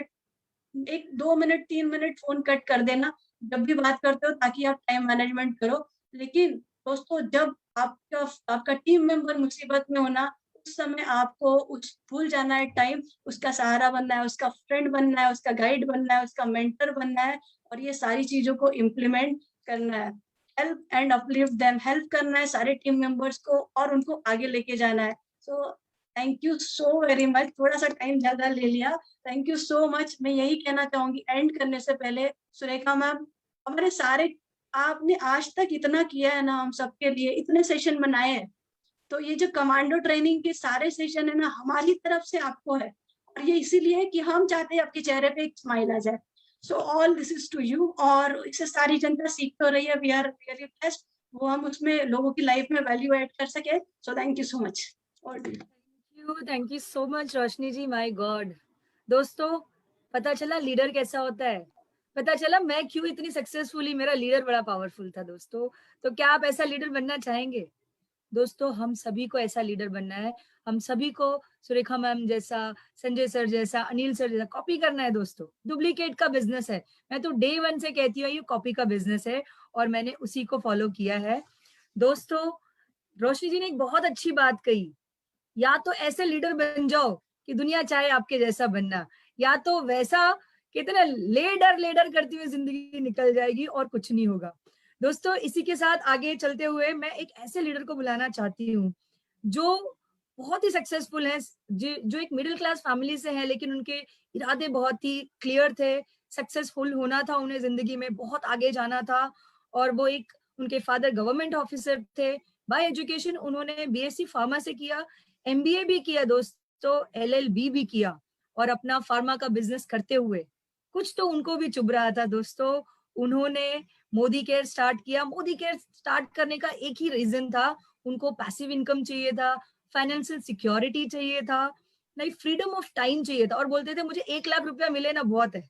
1-2 मिनट 3 मिनट फोन कट कर देना जब भी बात करते हो, ताकि आप टाइम मैनेजमेंट करो। लेकिन दोस्तों, जब आपका टीम मेंबर मुसीबत में होना, उस समय आपको उस भूल जाना है टाइम, उसका सहारा बनना है, उसका फ्रेंड बनना है, उसका गाइड बनना है, उसका मेंटर बनना है, और ये सारी चीजों को इम्प्लीमेंट करना है। Help and uplift them, help करना है सारे टीम मेंबर्स को, और उनको आगे लेके जाना है। सो thank you so very much, थोड़ा सा टाइम ज्यादा ले लिया, थैंक यू सो मच। मैं यही कहना चाहूंगी एंड करने से पहले, सुरेखा मैम, हमारे सारे, आपने आज तक इतना किया है ना हम सबके लिए, इतने सेशन बनाए हैं, तो ये जो कमांडो ट्रेनिंग के सारे सेशन है ना, हमारी तरफ से आपको है, और ये इसीलिए है कि हम चाहते हैं आपके चेहरे पे एक स्माइल आ जाए। So all this is to you, और इससे सारी जनता सीख तो रही है, वी आर रियली ब्लेस्ड, वो हम उसमें लोगों की लाइफ में वैल्यू ऐड कर सके। So thank you so much. Thank you so much Roshni ji, my God. दोस्तों, पता चला लीडर कैसा होता है, पता चला मैं क्यों इतनी सक्सेसफुली, मेरा लीडर बड़ा पावरफुल था दोस्तों। तो क्या आप ऐसा लीडर बनना चाहेंगे? दोस्तों, हम सभी को ऐसा लीडर बनना है, हम सभी को सुरेखा मैम जैसा, संजय सर जैसा, अनिल सर जैसा कॉपी करना है दोस्तों। डुप्लीकेट का बिजनेस है, मैं तो डे 1 से कहती हूँ ये कॉपी का बिजनेस है, और मैंने उसी को फॉलो किया है। दोस्तों, रोशनी जी ने एक बहुत अच्छी बात कही, या तो ऐसे लीडर बन जाओ कि दुनिया चाहे आपके जैसा बनना, या तो वैसा कितना लेडर लेडर करती हुई जिंदगी निकल जाएगी और कुछ नहीं होगा। दोस्तों, इसी के साथ आगे चलते हुए मैं एक ऐसे लीडर को बुलाना चाहती हूँ जो बहुत ही सक्सेसफुल है, जो एक मिडिल क्लास फैमिली से है, लेकिन उनके इरादे बहुत ही क्लियर थे। सक्सेसफुल होना था उन्हें, जिंदगी में बहुत आगे जाना था, और वो एक, उनके फादर गवर्नमेंट ऑफिसर थे। बाय एजुकेशन उन्होंने बीएससी फार्मा से किया, MBA भी किया दोस्तों, LLB भी किया, और अपना फार्मा का बिजनेस करते हुए कुछ तो उनको भी चुभ रहा था दोस्तों। उन्होंने मोदी केयर स्टार्ट किया। मोदी केयर स्टार्ट करने का एक ही रीजन था, उनको पैसिव इनकम चाहिए था, फाइनेंशियल सिक्योरिटी चाहिए था, लाइक फ्रीडम ऑफ टाइम चाहिए था, और बोलते थे मुझे 1 लाख रुपया मिले ना बहुत है।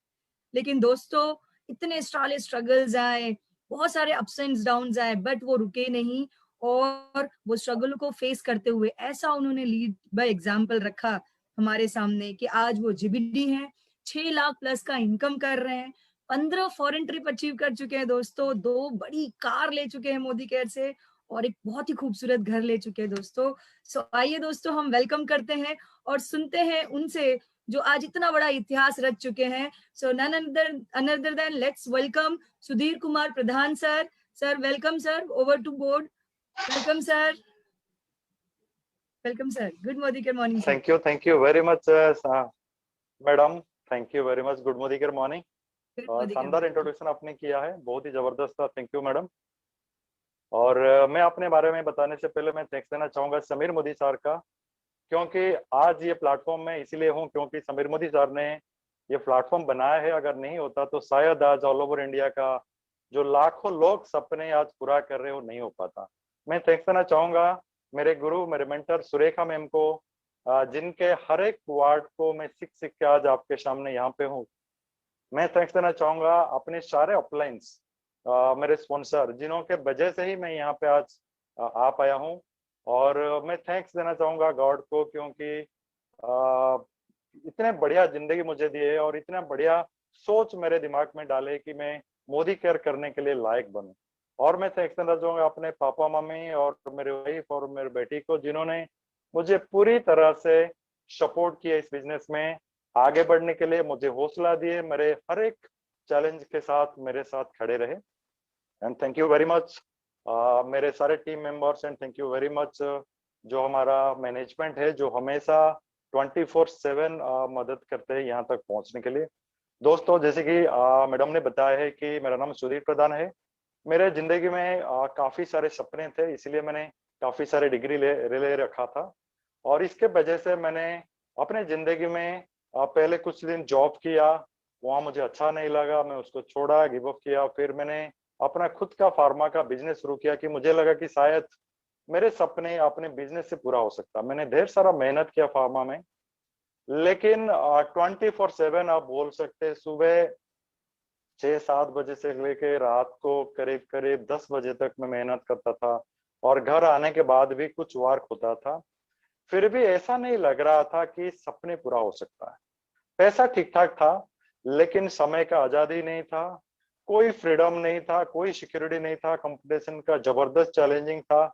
लेकिन दोस्तों इतने सारे स्ट्रगल्स आए, बहुत सारे अप्स एंड डाउन्स आए, बट वो रुके नहीं, और वो स्ट्रगल को फेस करते हुए ऐसा उन्होंने लीड बाय एग्जाम्पल रखा हमारे सामने कि आज वो GBD हैं, 6 लाख प्लस का इनकम कर रहे हैं, 15 फॉरेन ट्रिप अचीव कर चुके हैं दोस्तों, 2 बड़ी कार ले चुके हैं मोदी केयर से, और एक बहुत ही खूबसूरत घर ले चुके हैं दोस्तों। सो आइए दोस्तों हम वेलकम करते हैं और सुनते हैं उनसे जो आज इतना बड़ा इतिहास रच चुके हैं। सो none other than let's welcome Sudhir Kumar Pradhan sir. Sir, welcome sir. Over to board. Welcome sir. Welcome sir. Good morning sir. Thank you very much, madam. Thank you very much. Good morning. शानदार introduction आपने किया है, बहुत ही जबरदस्त था। Thank you madam. और मैं अपने बारे में बताने से पहले मैं थैंक्स देना चाहूंगा समीर मोदी सर का, क्योंकि आज ये प्लेटफॉर्म में इसीलिए हूँ क्योंकि समीर मोदी सर ने ये प्लेटफॉर्म बनाया है। अगर नहीं होता तो शायद आज ऑल ओवर इंडिया का जो लाखों लोग सपने आज पूरा कर रहे हो नहीं हो पाता। मैं थैंक्स देना चाहूंगा मेरे गुरु, मेरे मेंटर सुरेखा मैम को, जिनके हर एक वार्ड को मैं सीख सीख के आज आपके सामने यहाँ पे हूँ। मैं थैंक्स देना चाहूंगा अपने सारे अपलाइंस, मेरे स्पॉन्सर, जिन्हों के वजह से ही मैं यहाँ पे आज आ पाया हूँ। और मैं थैंक्स देना चाहूंगा गॉड को, क्योंकि इतने बढ़िया जिंदगी मुझे दी है और इतना बढ़िया सोच मेरे दिमाग में डाले कि मैं मोदी केयर करने के लिए लायक बनूं। और मैं थैंक्स देना चाहूंगा अपने पापा मम्मी और मेरे वाइफ और मेरे बेटी को, जिन्होंने मुझे पूरी तरह से सपोर्ट किया इस बिजनेस में आगे बढ़ने के लिए, मुझे हौसला दिए, मेरे हर एक चैलेंज के साथ मेरे साथ खड़े रहे। And thank you very much मेरे सारे team members, and thank you very much जो हमारा मैनेजमेंट है, जो हमेशा 24/7 मदद करते हैं यहाँ तक पहुँचने के लिए। दोस्तों, जैसे कि मैडम ने बताया है कि मेरा नाम सुधीर प्रधान है। मेरे जिंदगी में काफी सारे सपने थे, इसलिए मैंने काफी सारे डिग्री ले रखा था। और इसके वजह से मैंने अपने जिंदगी में पहले कुछ दिन जॉब किया, वहां मुझे अच्छा नहीं लगा, मैं उसको छोड़ा, गिव अप किया। फिर मैंने अपना खुद का फार्मा का बिजनेस शुरू किया कि मुझे लगा कि शायद मेरे सपने अपने बिजनेस से पूरा हो सकता। मैंने ढेर सारा मेहनत किया फार्मा में, लेकिन 24/7 आप बोल सकते, सुबह 6-7 बजे से लेके रात को करीब करीब 10 बजे तक मैं मेहनत करता था, और घर आने के बाद भी कुछ वर्क होता था। फिर भी ऐसा नहीं लग रहा था कि सपने पूरा हो सकता है। पैसा ठीक ठाक था, लेकिन समय का आजादी नहीं था, कोई फ्रीडम नहीं था, कोई सिक्योरिटी नहीं था, कंपटीशन का जबरदस्त चैलेंजिंग था।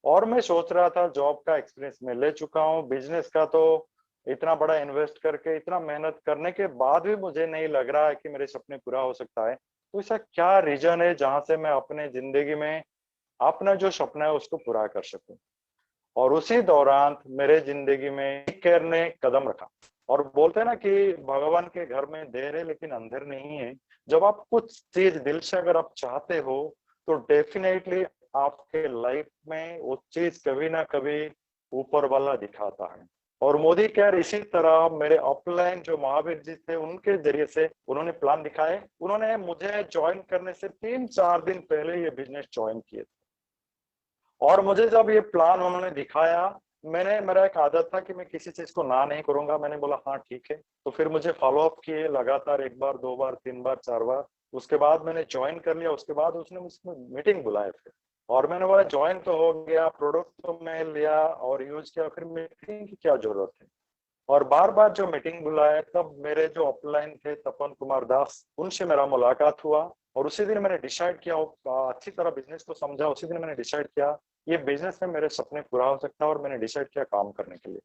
और मैं सोच रहा था जॉब का एक्सपीरियंस मैं ले चुका हूँ, बिजनेस का तो इतना बड़ा इन्वेस्ट करके इतना मेहनत करने के बाद भी मुझे नहीं लग रहा है कि मेरे सपने पूरा हो सकता है। तो ऐसा क्या रीजन है जहां से मैं अपने जिंदगी में अपना जो सपना है उसको पूरा कर सकूं। और उसी दौरान मेरे जिंदगी में केयर ने कदम रखा। और बोलते हैं ना कि भगवान के घर में देर है लेकिन अंधेर नहीं है। जब आप कुछ चीज दिल से अगर आप चाहते हो तो डेफिनेटली आपके लाइफ में वो चीज कभी ना कभी ऊपर वाला दिखाता है। और मोदी केयर इसी तरह मेरे अपलाइन जो महावीर जी थे, उनके जरिए से उन्होंने प्लान दिखाए। उन्होंने मुझे ज्वाइन करने से 3-4 दिन पहले ये बिजनेस ज्वाइन किए थे। और मुझे जब ये प्लान उन्होंने दिखाया, मेरा एक आदत था कि मैं किसी चीज को ना नहीं करूंगा। मैंने बोला हाँ ठीक है। तो फिर मुझे फॉलो अप किए लगातार, 1 बार 2 बार 3 बार 4 बार। उसके बाद मैंने ज्वाइन कर लिया। उसके बाद उसने मुझसे मीटिंग बुलाया फिर, और मैंने बोला ज्वाइन तो हो गया, प्रोडक्ट तो मैं लिया और यूज किया, फिर मीटिंग की क्या जरूरत है। और बार बार जो मीटिंग बुलाया, तब मेरे जो अपलाइन थे तपन कुमार दास, उनसे मेरा मुलाकात हुआ। और उसी दिन मैंने डिसाइड किया, अच्छी तरह बिजनेस को समझा। उसी दिन मैंने डिसाइड किया ये बिजनेस में मेरे सपने पूरा हो सकता है, और मैंने डिसाइड किया काम करने के लिए।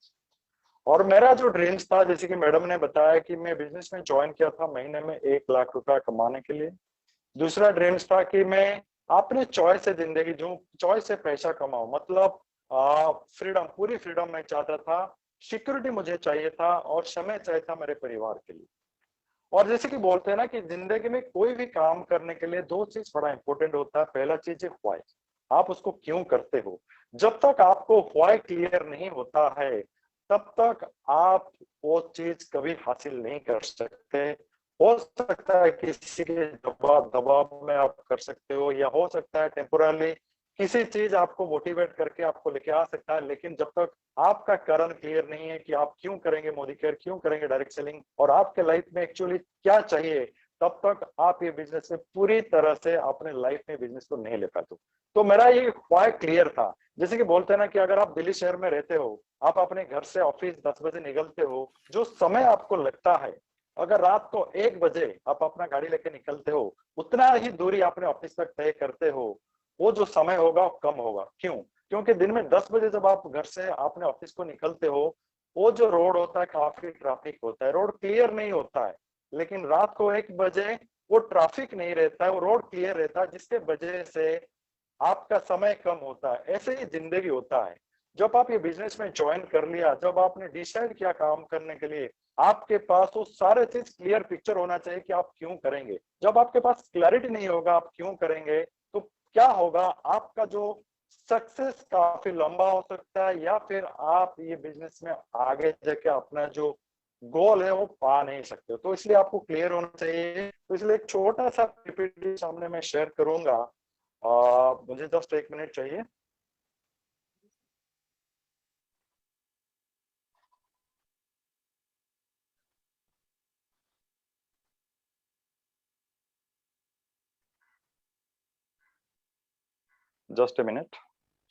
और मेरा जो ड्रीम्स था, जैसे कि मैडम ने बताया कि मैं बिजनेस में ज्वाइन किया था महीने में 1 लाख रुपया कमाने के लिए। दूसरा ड्रीम्स था कि मैं अपने चॉइस से जिंदगी जीऊं, चॉइस से पैसा कमाऊं, मतलब फ्रीडम, पूरी फ्रीडम मैं चाहता था। सिक्योरिटी मुझे चाहिए था और समय चाहिए था मेरे परिवार के लिए। और जैसे कि बोलते हैं ना कि जिंदगी में कोई भी काम करने के लिए 2 चीज बड़ा इंपॉर्टेंट होता है। पहला चीज है ख्वाहिश, आप उसको क्यों करते हो। जब तक आपको व्हाई क्लियर नहीं होता है तब तक आप वो चीज कभी हासिल नहीं कर सकते। हो सकता है किसी के दबाव में आप कर सकते हो, या हो सकता है टेम्पोरली किसी चीज आपको मोटिवेट करके आपको लेके आ सकता है, लेकिन जब तक आपका कारण क्लियर नहीं है कि आप क्यों करेंगे मोदी केयर, क्यों करेंगे डायरेक्ट सेलिंग, और आपके लाइफ में एक्चुअली क्या चाहिए, तब तक आप ये बिजनेस में पूरी तरह से अपने लाइफ में बिजनेस को नहीं ले पाते। तो मेरा ये व्हाई क्लियर था। जैसे कि बोलते हैं ना कि अगर आप दिल्ली शहर में रहते हो, आप अपने घर से ऑफिस 10 बजे निकलते हो, जो समय आपको लगता है, अगर रात को 1 बजे आप अपना गाड़ी लेके निकलते हो, उतना ही दूरी अपने ऑफिस तक तय करते हो, वो जो समय होगा वो कम होगा। क्यों? क्योंकि दिन में 10 बजे जब आप घर से अपने ऑफिस को निकलते हो, वो जो रोड होता है काफी ट्रैफिक होता है, रोड क्लियर नहीं होता है। लेकिन रात को 1 बजे वो ट्रैफिक नहीं रहता है, वो रोड क्लियर रहता है, जिसके वजह से आपका समय कम होता है। ऐसे ही जिंदगी होता है। जब आप ये बिजनेस में ज्वाइन कर लिया, जब आपने डिसाइड किया काम करने के लिए, आपके पास वो सारे चीज क्लियर पिक्चर होना चाहिए कि आप क्यों करेंगे। जब आपके पास क्लैरिटी नहीं होगा आप क्यों करेंगे, तो क्या होगा, आपका जो सक्सेस काफी लंबा हो सकता है, या फिर आप ये बिजनेस में आगे जाके अपना जो गोल है वो पा नहीं सकते। तो इसलिए आपको क्लियर होना चाहिए। तो इसलिए एक छोटा सा पीपीटी सामने मैं शेयर करूंगा, मुझे जस्ट 1 मिनट चाहिए। Just a minute.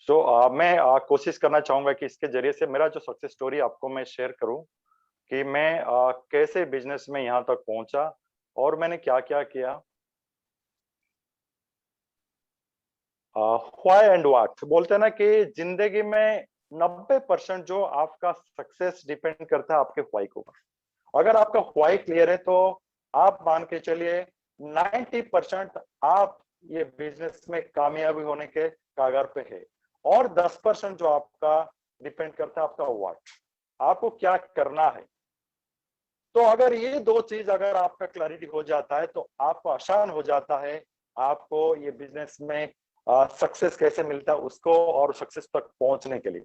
सो मैं कोशिश करना चाहूंगा कि इसके जरिए से मेरा जो सक्सेस स्टोरी आपको मैं शेयर करूं कि मैं कैसे बिजनेस में यहाँ तक पहुंचा और मैंने क्या क्या किया। व्हाई एंड व्हाट बोलते हैं ना कि जिंदगी में 90% जो आपका सक्सेस डिपेंड करता है आपके व्हाई को। अगर आपका व्हाई क्लियर है तो आप मान के चलिए 90% आप ये बिजनेस में कामयाबी होने के कागार पे है, और 10% जो आपका डिपेंड करता है आपका व्हाट, आपको क्या करना है। तो अगर ये दो चीज अगर आपका क्लैरिटी हो जाता है तो आपको आसान हो जाता है आपको ये बिजनेस में सक्सेस कैसे मिलता है उसको, और सक्सेस तक पहुंचने के लिए।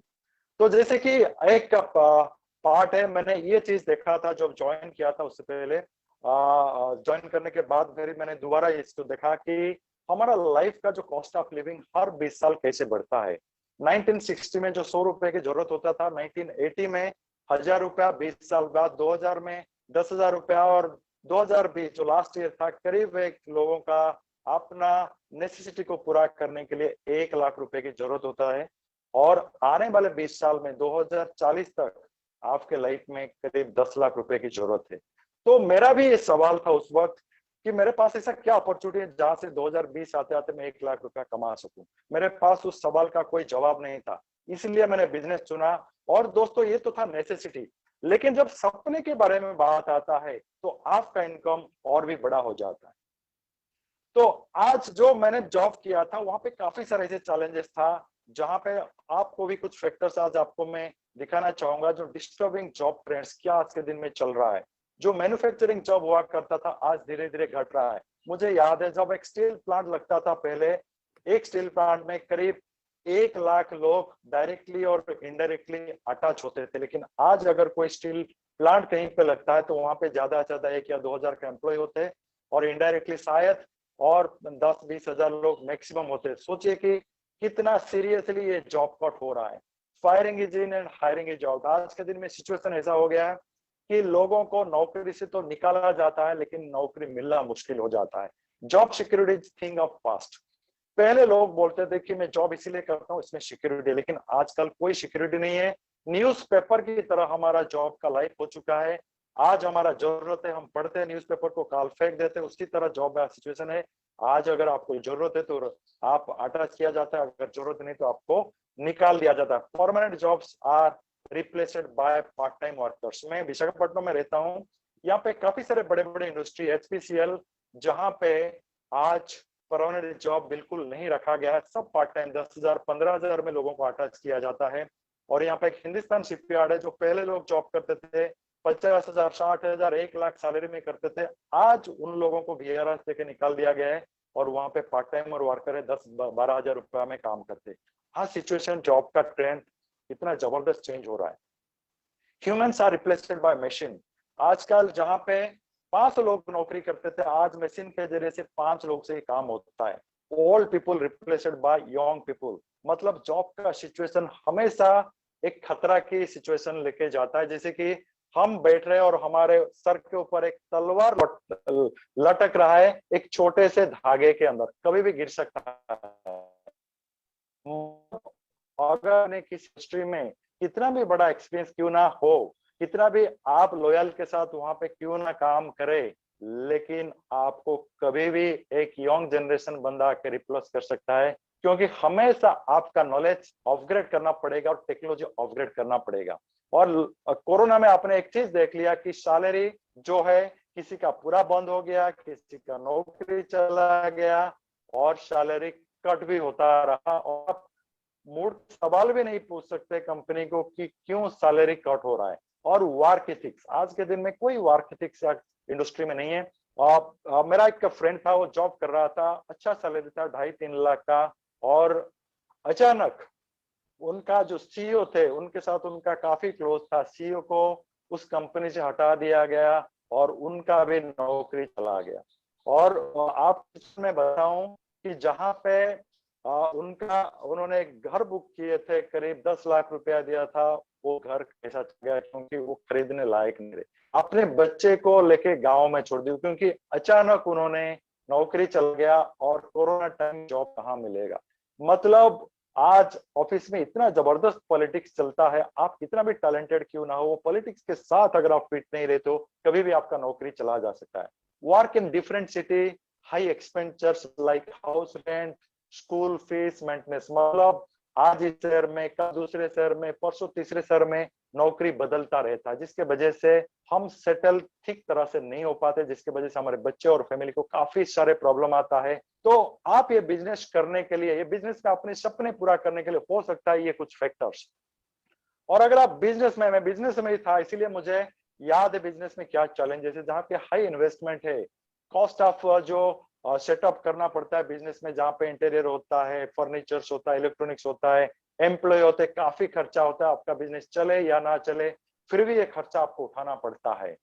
तो जैसे कि एक पार्ट है, मैंने ये चीज देखा था जब ज्वाइन किया था, उससे पहले ज्वाइन करने के बाद फिर मैंने दोबारा इसको देखा कि हमारा लाइफ का जो कॉस्ट ऑफ लिविंग हर 20 साल कैसे बढ़ता है। 1960 में जो 100 रुपए की जरूरत होता था, 1980 में 1000 रुपया, 20 साल बाद 2000 में 10,000 रुपया, और 2020 जो लास्ट ईयर था, करीब एक लोगों का अपना नेसेसिटी को पूरा करने के लिए 1 लाख रुपए की जरूरत होता है। और आने वाले 20 साल में 2040 तक आपके लाइफ में करीब 10 लाख रुपए की जरूरत है। तो मेरा भी ये सवाल था उस वक्त कि मेरे पास ऐसा क्या अपॉर्चुनिटी है जहां से 2020 आते आते मैं 1 लाख रुपया कमा सकूं। मेरे पास उस सवाल का कोई जवाब नहीं था, इसलिए मैंने बिजनेस चुना। और दोस्तों ये तो था नेसेसिटी, लेकिन जब सपने के बारे में बात आता है तो आपका इनकम और भी बड़ा हो जाता है। तो आज जो मैंने जॉब किया था वहां पे काफी सारे ऐसे चैलेंजेस था, जहां पे आपको भी कुछ फैक्टर्स आज आपको मैं दिखाना चाहूंगा जो डिस्टर्बिंग जॉब ट्रेंड्स क्या आज के दिन में चल रहा है। जो मैन्युफैक्चरिंग जॉब हुआ करता था आज धीरे धीरे घट रहा है। मुझे याद है जब एक स्टील प्लांट लगता था पहले, एक स्टील प्लांट में करीब 1 लाख लोग डायरेक्टली और इनडायरेक्टली अटैच होते थे, लेकिन आज अगर कोई स्टील प्लांट कहीं पे लगता है तो वहां पे ज्यादा से ज्यादा 1 या 2,000 का एम्प्लॉय होते हैं, और इनडायरेक्टली शायद और 10-20 हजार लोग मैक्सिमम होते हैं। सोचिए कि कितना सीरियसली ये जॉब कट हो रहा है। Firing is in and hiring is out. आज के दिन में सिचुएशन ऐसा हो गया है कि लोगों को नौकरी से तो निकाला जाता है लेकिन नौकरी मिलना मुश्किल हो जाता है। Job security is thing of past. पहले लोग बोलते थे कि मैं जॉब इसीलिए करता हूँ इसमें सिक्योरिटी, लेकिन आजकल कोई सिक्योरिटी नहीं है। न्यूज़पेपर की तरह हमारा जॉब का लाइफ हो चुका है। आज हमारा जरूरत है, हम पढ़ते हैं न्यूज़पेपर को, काल फेंक देते हैं, उसी तरह जॉब का सिचुएशन है। आज अगर आपको जरूरत है तो आप अटैच किया जाता है, अगर जरूरत नहीं तो आपको निकाल दिया जाता है। Permanent jobs are replaced by part time workers. मैं विशाखापट्टनम में रहता हूँ, यहाँ पे काफी सारे बड़े बड़े इंडस्ट्री HPCL, जहाँ पे आज परमानेंट जॉब बिल्कुल नहीं रखा गया है, सब पार्ट टाइम 10,000 15,000 में लोगों को अटैच किया जाता है। और यहाँ पे एक हिंदुस्तान शिपयार्ड है, जो पहले लोग जॉब करते थे 50,000 60,000 1 लाख सैलरी में करते थे, आज उन लोगों को VRS देके निकाल दिया गया है और वहां पे पार्ट टाइम और वर्कर है 10-12 हजार रुपया में काम करते। हाँ, सिचुएशन, जॉब का ट्रेंड इतना जबरदस्त चेंज हो रहा है। Humans are replaced by machine. आजकल जहां पे 5 लोग नौकरी करते थे, आज मशीन के जरिए से 5 लोग से ही काम होता है। Old people replaced by young people. मतलब जॉब का सिचुएशन हमेशा एक खतरा की सिचुएशन लेके जाता है, जैसे कि हम बैठ रहे हैं और हमारे सर के ऊपर एक तलवार लटक रहा है एक छोटे से धागे के अंदर, कभी भी गिर सकता है। अगर ने किसी इंडस्ट्री में कितना भी बड़ा एक्सपीरियंस क्यों ना हो, कितना भी आप लॉयल के साथ वहां पे क्यों ना काम करे, लेकिन आपको कभी भी एक यंग जनरेशन बंदा आके रिप्लेस कर सकता है, क्योंकि हमेशा आपका नॉलेज अपग्रेड करना पड़ेगा और टेक्नोलॉजी अपग्रेड करना पड़ेगा। और कोरोना में आपने एक चीज देख लिया कि सैलरी जो है किसी का पूरा बंद हो गया, किसी का नौकरी चला गया और सैलरी कट भी होता रहा, और मूड सवाल भी नहीं पूछ सकते कंपनी को कि क्यों सैलरी कट हो रहा है। और वर्क एथिक्स, आज के दिन में कोई वर्क एथिक्स इंडस्ट्री में नहीं है। मेरा एक फ्रेंड था, वो जॉब कर रहा था, अच्छा सैलरी था 2.5-3 लाख का, और अचानक उनका जो सीईओ थे उनके साथ उनका काफी क्लोज था, सीईओ को उस कंपनी से हटा दिया गया और उनका भी नौकरी चला गया। और आप मैं बताऊं कि जहां पे उन्होंने एक घर बुक किए थे, करीब 10 लाख रुपया दिया था, वो घर कैसा चल गया क्योंकि वो खरीदने लायक नहीं रहे। अपने बच्चे को लेके गांव में छोड़ दिया क्योंकि अचानक उन्होंने नौकरी चल गया, और कोरोना टाइम जॉब कहाँ मिलेगा। मतलब आज ऑफिस में इतना जबरदस्त पॉलिटिक्स चलता है, आप कितना भी टैलेंटेड क्यों ना हो, वो पॉलिटिक्स के साथ अगर आप फिट नहीं रहे तो कभी भी आपका नौकरी चला जा सकता है। Work in different city, high expenditures like house rent, school fees, maintenance. मतलब आज इस शहर में, कल दूसरे शहर में, परसों तीसरे शहर में नौकरी बदलता रहता है, जिसके वजह से हम सेटल ठीक तरह से नहीं हो पाते, जिसके वजह से हमारे बच्चे और फैमिली को काफी सारे प्रॉब्लम आता है। तो आप ये बिजनेस करने के लिए, ये बिजनेस में अपने सपने पूरा करने के लिए हो सकता है ये कुछ फैक्टर्स। और अगर आप बिजनेस में, मैं बिजनेस में ही था इसीलिए मुझे याद है बिजनेस में क्या चैलेंजेस है, जहाँ पे हाई इन्वेस्टमेंट है, कॉस्ट ऑफ जो सेटअप करना पड़ता है बिजनेस में, जहाँ पे इंटीरियर होता है, फर्नीचर्स होता है, इलेक्ट्रॉनिक्स होता है, एम्प्लॉय होते हैं, काफी खर्चा होता है। आपका बिजनेस चले या ना चले फिर भी ये खर्चा आपको उठाना पड़ता है।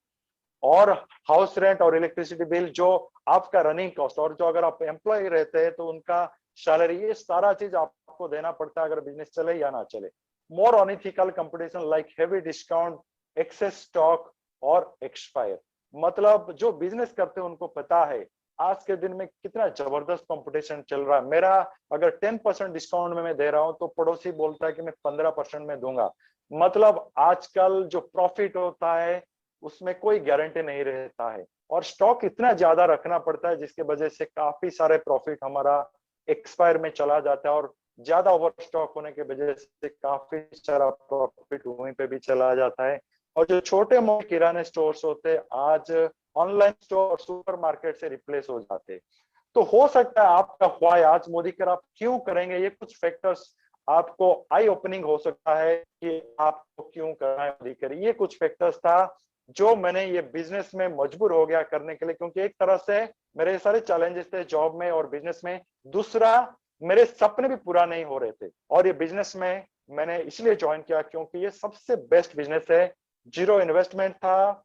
और हाउस रेंट और इलेक्ट्रिसिटी बिल, जो आपका रनिंग कॉस्ट, और जो अगर आप एम्प्लॉय रहते हैं तो उनका सैलरी, ये सारा चीज आपको देना पड़ता है अगर बिजनेस चले या ना चले। More unethical competition like heavy discount, excess stock और एक्सपायर। मतलब जो बिजनेस करते हैं उनको पता है आज के दिन में कितना जबरदस्त कंपटीशन चल रहा है। मेरा अगर 10% डिस्काउंट में मैं दे रहा हूं तो पड़ोसी बोलता है कि मैं 15% में दूंगा। मतलब आजकल जो प्रॉफिट होता है उसमें कोई गारंटी नहीं रहता है, और स्टॉक इतना ज्यादा रखना पड़ता है जिसके वजह से काफी सारे प्रॉफिट हमारा एक्सपायर में चला जाता है, और ज्यादा ओवर स्टॉक होने की वजह से काफी सारा प्रॉफिट वहीं पे भी चला जाता है। और जो छोटे मोटे किराने स्टोर्स होते हैं आज ऑनलाइन स्टोर और सुपर मार्केट से रिप्लेस हो जाते हैं। तो हो सकता है आपका ख्वाह आज मोदी कर आप क्यों करेंगे, ये कुछ फैक्टर्स आपको आई ओपनिंग हो सकता है कि आपको क्यों करना है मोदी कर। ये कुछ फैक्टर्स था जो मैंने ये बिजनेस में मजबूर हो गया करने के लिए, क्योंकि एक तरह से मेरे सारे चैलेंजेस थे जॉब में और बिजनेस में, दूसरा मेरे सपने भी पूरा नहीं हो रहे थे। और ये बिजनेस में मैंने इसलिए ज्वाइन किया क्योंकि ये सबसे बेस्ट बिजनेस है, जीरो इन्वेस्टमेंट था,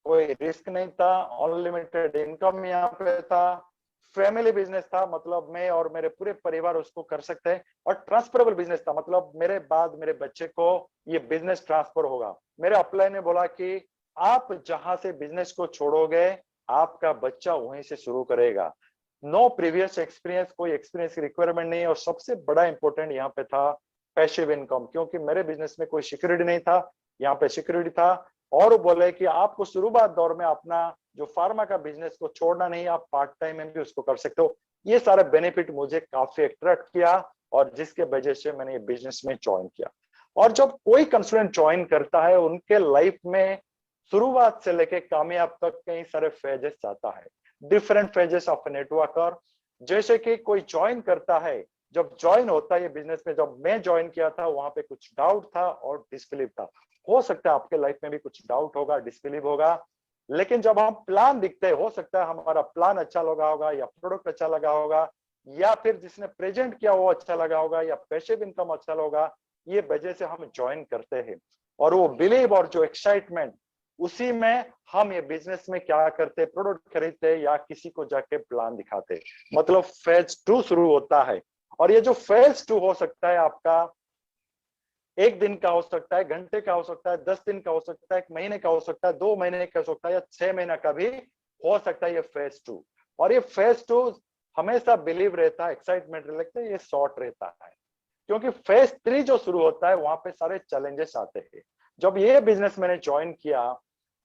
कोई रिस्क नहीं था, अनलिमिटेड इनकम यहाँ पे था, फैमिली बिजनेस था, मतलब मैं और मेरे पूरे परिवार उसको कर सकते हैं, और ट्रांसफरेबल बिजनेस था, मतलब मेरे बाद मेरे बच्चे को ये बिजनेस ट्रांसफर होगा। मेरे अपलाइन ने बोला कि आप जहां से बिजनेस को छोड़ोगे आपका बच्चा वहीं से शुरू करेगा। नो प्रीवियस एक्सपीरियंस, कोई एक्सपीरियंस की रिक्वायरमेंट नहीं है, और सबसे बड़ा इंपॉर्टेंट यहाँ पे था पैसिव इनकम, क्योंकि मेरे बिजनेस में कोई सिक्योरिटी नहीं था, यहाँ पे सिक्योरिटी था। और वो बोले कि आपको शुरुआत दौर में अपना जो फार्मा का बिजनेस को छोड़ना नहीं, आप पार्ट टाइम में भी उसको कर सकते हो। ये सारे बेनिफिट मुझे काफी अट्रैक्ट किया, और जिसके वजह से मैंने ये बिजनेस में ज्वाइन किया। और जब कोई कंसल्टेंट ज्वाइन करता है उनके लाइफ में शुरुआत से लेके कामयाब तक कई सारे फेजेस आता है, डिफरेंट फेजेस ऑफ नेटवर्कर। जैसे कि कोई ज्वाइन करता है, जब ज्वाइन होता है ये बिजनेस में, जब मैं ज्वाइन किया था वहां पे कुछ डाउट था और डिसबिलीव था। हो सकता है आपके लाइफ में भी कुछ डाउट होगा, डिसबिलीव होगा, लेकिन जब हम प्लान दिखते हो सकता है हमारा प्लान अच्छा लगा होगा या प्रोडक्ट अच्छा लगा होगा या फिर जिसने प्रेजेंट किया वो अच्छा लगा होगा या पैसिव इनकम अच्छा होगा, ये वजह से हम ज्वाइन करते हैं। और वो बिलीव और जो एक्साइटमेंट, उसी में हम ये बिजनेस में क्या करते, प्रोडक्ट खरीदते या किसी को जाके प्लान दिखाते। मतलब फेज 2 शुरू होता है। और ये जो फेज 2 हो सकता है आपका 1 दिन का हो सकता है, घंटे का हो सकता है, 10 दिन का हो सकता है, 1 महीने का हो सकता है, 2 महीने का हो सकता है या 6 महीना का भी हो सकता है ये फेज 2। और ये फेज 2 हमेशा बिलीव रहता है, एक्साइटमेंट रहता है, ये शॉर्ट रहता है। क्योंकि फेज 3 जो शुरू होता है वहां पे सारे चैलेंजेस आते हैं। जब ये बिजनेस मैंने ज्वाइन किया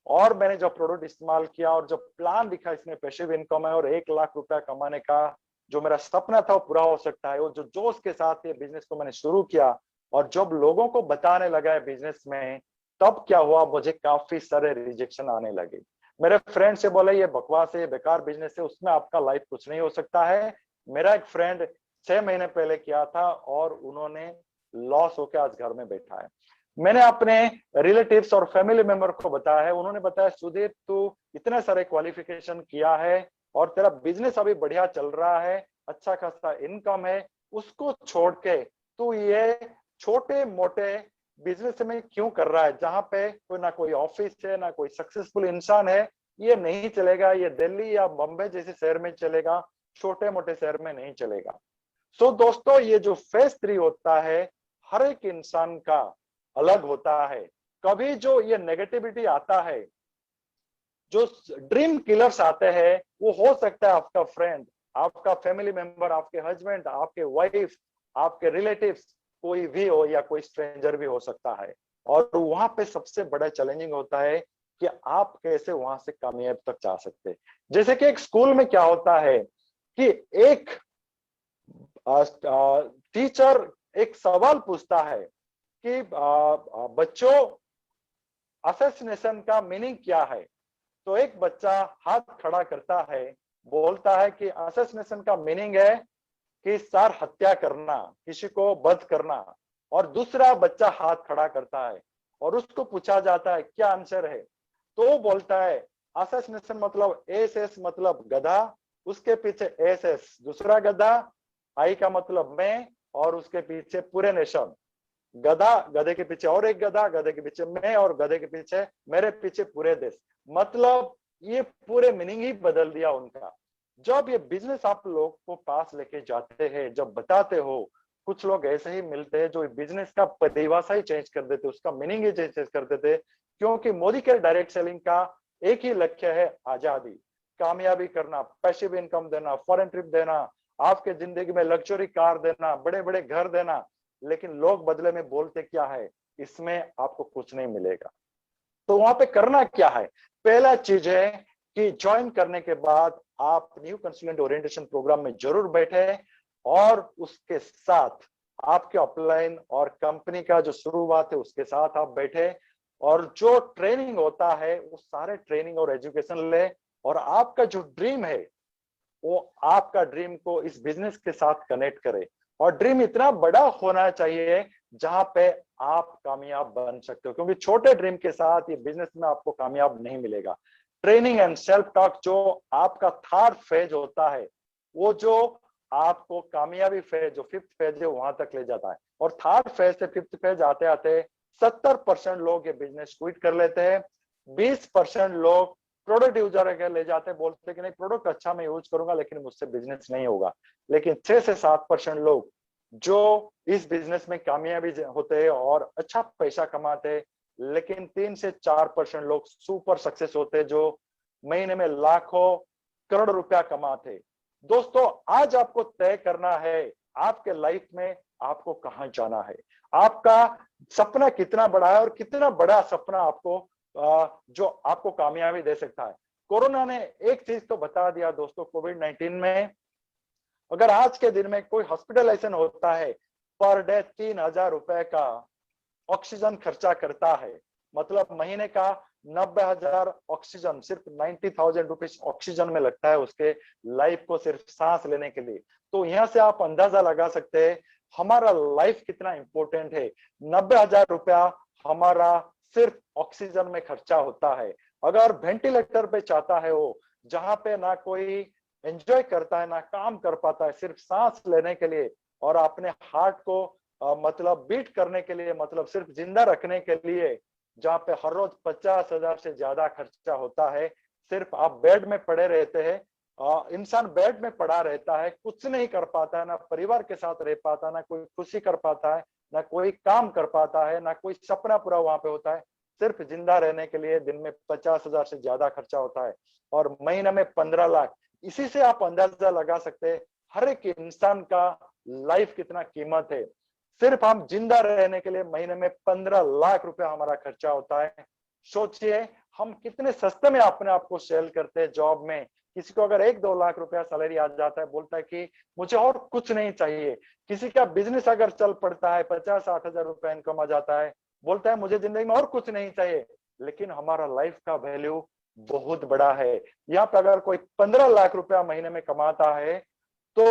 और मैंने जब प्रोडक्ट इस्तेमाल किया और जब प्लान दिखा इसमें पैसिव इनकम है और 1 लाख रुपया कमाने का जो मेरा सपना था वो पूरा हो सकता है, वो जो जोश के साथ ये बिजनेस को मैंने शुरू किया और जब लोगों को बताने लगा है बिजनेस में, तब क्या हुआ, मुझे काफी सारे रिजेक्शन आने लगे। मेरे फ्रेंड से बोले ये बकवास है, ये बेकार बिजनेस है, उसमें आपका लाइफ कुछ नहीं हो सकता है। मेरा एक फ्रेंड 6 महीने पहले किया था और उन्होंने लॉस होकर आज घर में बैठा है। मैंने अपने रिलेटिव्स और फैमिली मेंबर को बताया है, उन्होंने बताया सुदीप तू इतने सारे क्वालिफिकेशन किया है और तेरा बिजनेस अभी बढ़िया चल रहा है, अच्छा खासा इनकम है, उसको छोड़ के तू ये छोटे मोटे बिजनेस में क्यों कर रहा है, जहां पे कोई ना कोई ऑफिस है ना कोई सक्सेसफुल इंसान है। ये नहीं चलेगा, ये दिल्ली या बम्बई जैसे शहर में चलेगा, छोटे मोटे शहर में नहीं चलेगा। सो दोस्तों, ये जो फेज 3 होता है हर एक इंसान का अलग होता है। कभी जो ये नेगेटिविटी आता है, जो ड्रीम किलर्स आते हैं, वो हो सकता है आपका फ्रेंड, आपका फैमिली मेंबर, आपके हस्बैंड, आपके वाइफ, आपके रिलेटिव्स, कोई भी हो या कोई स्ट्रेंजर भी हो सकता है। और वहां पे सबसे बड़ा चैलेंजिंग होता है कि आप कैसे वहां से कामयाब तक जा सकते हैं। जैसे कि एक स्कूल में क्या होता है कि एक टीचर एक सवाल पूछता है कि बच्चों असैसिनेशन का मीनिंग क्या है। तो एक बच्चा हाथ खड़ा करता है, बोलता है कि असैसिनेशन का मीनिंग है कि सर हत्या करना, किसी को वध करना। और दूसरा बच्चा हाथ खड़ा करता है और उसको पूछा जाता है क्या आंसर है, तो वो बोलता है असैसिनेशन मतलब एस मतलब गधा, उसके पीछे एस दूसरा गधा, आई का मतलब मैं, और उसके पीछे पूरे नेशन, गधा, गधे के पीछे और एक गधा, गधे के पीछे मैं, और गधे के पीछे मेरे पीछे पूरे देश। मतलब ये पूरे मीनिंग ही बदल दिया उनका। जब ये बिजनेस आप लोग को पास लेके जाते हैं, जब बताते हो, कुछ लोग ऐसे ही मिलते हैं जो बिजनेस का परिभाषा ही चेंज कर देते, उसका मीनिंग ही चेंज कर देते। क्योंकि मोदी केयर डायरेक्ट सेलिंग का एक ही लक्ष्य है, आजादी, कामयाबी करना, पैसिव इनकम देना, फॉरेन ट्रिप देना, आपके जिंदगी में लग्जरी कार देना, बड़े बड़े घर देना। लेकिन लोग बदले में बोलते क्या है, इसमें आपको कुछ नहीं मिलेगा। तो वहां पे करना क्या है, पहला चीज है कि ज्वाइन करने के बाद आप न्यू कंसल्टेंट ओरिएंटेशन प्रोग्राम में जरूर बैठे और उसके साथ आपके अपलाइन और कंपनी का जो शुरुआत है उसके साथ आप बैठे और जो ट्रेनिंग होता है वो सारे ट्रेनिंग और एजुकेशन ले और आपका जो ड्रीम है वो आपका ड्रीम को इस बिजनेस के साथ कनेक्ट करे। और ड्रीम इतना बड़ा होना चाहिए जहां पे आप कामयाब बन सकते हो, क्योंकि छोटे ड्रीम के साथ ये बिजनेस में आपको कामयाब नहीं मिलेगा। ट्रेनिंग एंड सेल्फ टॉक जो आपका 3rd फेज होता है, वो जो आपको कामयाबी फेज जो 5th फेज है वहां तक ले जाता है। और 3rd फेज से 5th फेज आते आते 70% लोग ये बिजनेस क्विट कर लेते हैं। 20% लोग प्रोडक्ट यूजर ले जाते हैं, बोलते कि नहीं प्रोडक्ट अच्छा मैं यूज करूंगा लेकिन मुझसे बिजनेस नहीं होगा। लेकिन 6 से 7% लोग जो इस बिजनेस में कामयाबी होते हैं और अच्छा पैसा कमाते हैं, लेकिन 3 से 4% लोग सुपर सक्सेस होते हैं जो महीने में लाखों करोड़ रुपया कमाते। दोस्तों, आज आपको तय करना है आपके लाइफ में आपको कहां जाना है, आपका सपना कितना बड़ा है और कितना बड़ा सपना आपको जो आपको कामयाबी दे सकता है। कोरोना ने एक चीज तो बता दिया दोस्तों, कोविड-19 में अगर आज के दिन में कोई हॉस्पिटलाइजेशन होता है, पर डे 3000 रुपए का ऑक्सीजन खर्चा करता है, मतलब महीने का 90,000 ऑक्सीजन, सिर्फ 90,000 रुपीज ऑक्सीजन में लगता है उसके लाइफ को सिर्फ सांस लेने के लिए। तो यहाँ से आप अंदाजा लगा सकते हैं हमारा लाइफ कितना इंपॉर्टेंट है। 90,000 रुपया हमारा सिर्फ ऑक्सीजन में खर्चा होता है। अगर वेंटिलेटर पे चाहता है वो, जहाँ पे ना कोई एंजॉय करता है ना काम कर पाता है, सिर्फ सांस लेने के लिए और अपने हार्ट को मतलब बीट करने के लिए, मतलब सिर्फ जिंदा रखने के लिए, जहाँ पे हर रोज 50,000 से ज्यादा खर्चा होता है, सिर्फ आप बेड में पड़े रहते हैं, इंसान बेड में पड़ा रहता है, कुछ नहीं कर पाता है, ना परिवार के साथ रह पाता, ना कोई खुशी कर पाता है, ना कोई काम कर पाता है, ना कोई सपना पूरा वहां पे होता है, सिर्फ जिंदा रहने के लिए दिन में 50,000 से ज्यादा खर्चा होता है और महीने में 15 लाख। इसी से आप अंदाजा लगा सकते हैं हर एक इंसान का लाइफ कितना कीमत है। सिर्फ हम जिंदा रहने के लिए महीने में 15 लाख रुपया हमारा खर्चा होता है। सोचिए हम कितने सस्ते में अपने आप को सेल करते हैं जॉब में। किसी को अगर 1-2 लाख रुपया सैलरी आ जाता है, बोलता है कि मुझे और कुछ नहीं चाहिए। किसी का बिजनेस अगर चल पड़ता है, 50-60 हजार रुपया इनकम आ जाता है, बोलता है मुझे जिंदगी में और कुछ नहीं चाहिए। लेकिन हमारा लाइफ का वैल्यू बहुत बड़ा है। यहाँ पे अगर कोई 15 लाख रुपया महीने में कमाता है तो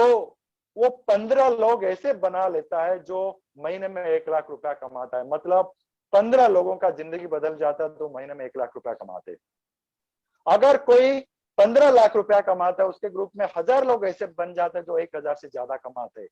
वो 15 लोग ऐसे बना लेता है जो महीने में 1 लाख रुपया कमाता है। मतलब 15 लोगों का जिंदगी बदल जाता है तो महीने में 1 लाख रुपया कमाते। अगर कोई 15 लाख रुपया कमाता है, उसके ग्रुप में 1000 लोग ऐसे बन जाते हैं जो 1000 से ज्यादा कमाते,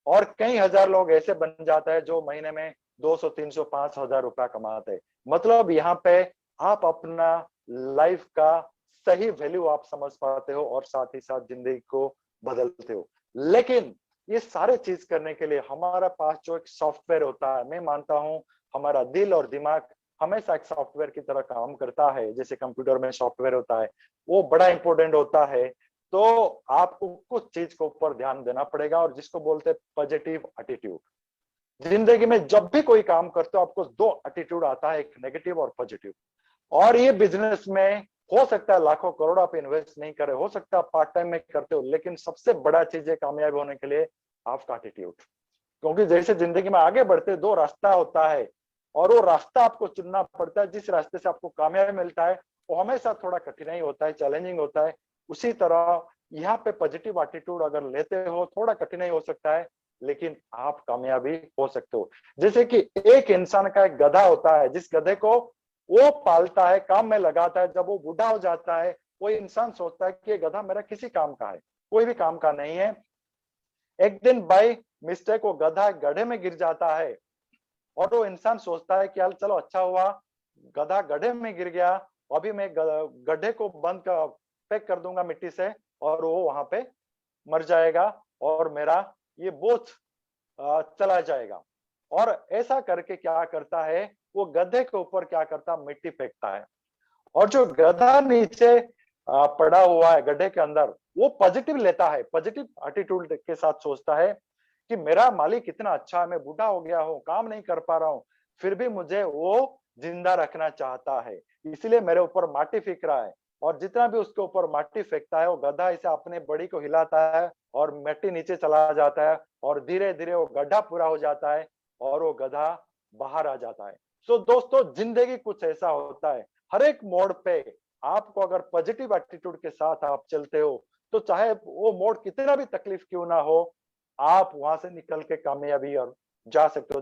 और कई हजार लोग ऐसे बन जाता है जो महीने में 200, 300, 5,000 रुपया कमाते। मतलब यहाँ पे आप अपना लाइफ का सही वैल्यू आप समझ पाते हो और साथ ही साथ जिंदगी को बदलते हो। लेकिन ये सारे चीज करने के लिए हमारा पास जो एक सॉफ्टवेयर होता है, मैं मानता हूँ हमारा दिल और दिमाग हमेशा एक सॉफ्टवेयर की तरह काम करता है। जैसे कंप्यूटर में सॉफ्टवेयर होता है, वो बड़ा इंपॉर्टेंट होता है। तो आपको कुछ चीज को ऊपर ध्यान देना पड़ेगा, और जिसको बोलते हैं पॉजिटिव एटीट्यूड। जिंदगी में जब भी कोई काम करते हो आपको 2 एटीट्यूड आता है, एक नेगेटिव और पॉजिटिव। और ये बिजनेस में हो सकता है लाखों करोड़ आप इन्वेस्ट नहीं करे, हो सकता है आप पार्ट टाइम में करते हो, लेकिन सबसे बड़ा चीज है कामयाब होने के लिए आपका एटीट्यूड। क्योंकि जैसे जिंदगी में आगे बढ़ते 2 रास्ता होता है, और वो रास्ता आपको चुनना पड़ता है। जिस रास्ते से आपको कामयाबी मिलता है वो हमेशा थोड़ा कठिनाई होता है, चैलेंजिंग होता है। उसी तरह यहाँ पे पॉजिटिव एटीट्यूड अगर लेते हो, थोड़ा कठिनाई हो सकता है लेकिन आप कामयाबी हो सकते हो। जैसे कि एक इंसान का एक गधा होता है, जिस गधे को वो पालता है, काम में लगाता है, जब वो बूढ़ा हो जाता है वो इंसान सोचता है कि ये गधा मेरा किसी काम का है, कोई भी काम का नहीं है। एक दिन बाय मिस्टेक वो गधा गड्ढे में गिर जाता है, और वो इंसान सोचता है कि यार चलो अच्छा हुआ गधा गड्ढे में गिर गया, अभी मैं गड्ढे को बंद कर पैक कर दूंगा मिट्टी से और वो वहां पे मर जाएगा और मेरा ये बोझ चला जाएगा। और ऐसा करके क्या करता है, वो गधे के ऊपर क्या करता, मिट्टी फेंकता है। और जो गधा नीचे पड़ा हुआ है गड्ढे के अंदर, वो पॉजिटिव लेता है, पॉजिटिव एटीट्यूड के साथ सोचता है कि मेरा मालिक इतना अच्छा है, मैं बूढ़ा हो गया हूँ, काम नहीं कर पा रहा हूँ, फिर भी मुझे वो जिंदा रखना चाहता है, इसलिए मेरे ऊपर माटी फेंक रहा है। और जितना भी उसके ऊपर माटी फेंकता है वो गधा इसे अपने बड़ी को हिलाता है और मिट्टी नीचे चला जाता है, और धीरे धीरे वो गड्ढा पूरा हो जाता है और वो गधा बाहर आ जाता है। सो दोस्तों, जिंदगी कुछ ऐसा होता है, हर एक मोड़ पे आपको अगर पॉजिटिव एटीट्यूड के साथ आप चलते हो तो चाहे वो मोड़ कितना भी तकलीफ क्यों ना हो, आप वहां से निकल के कामयाबी और जा सकते हो।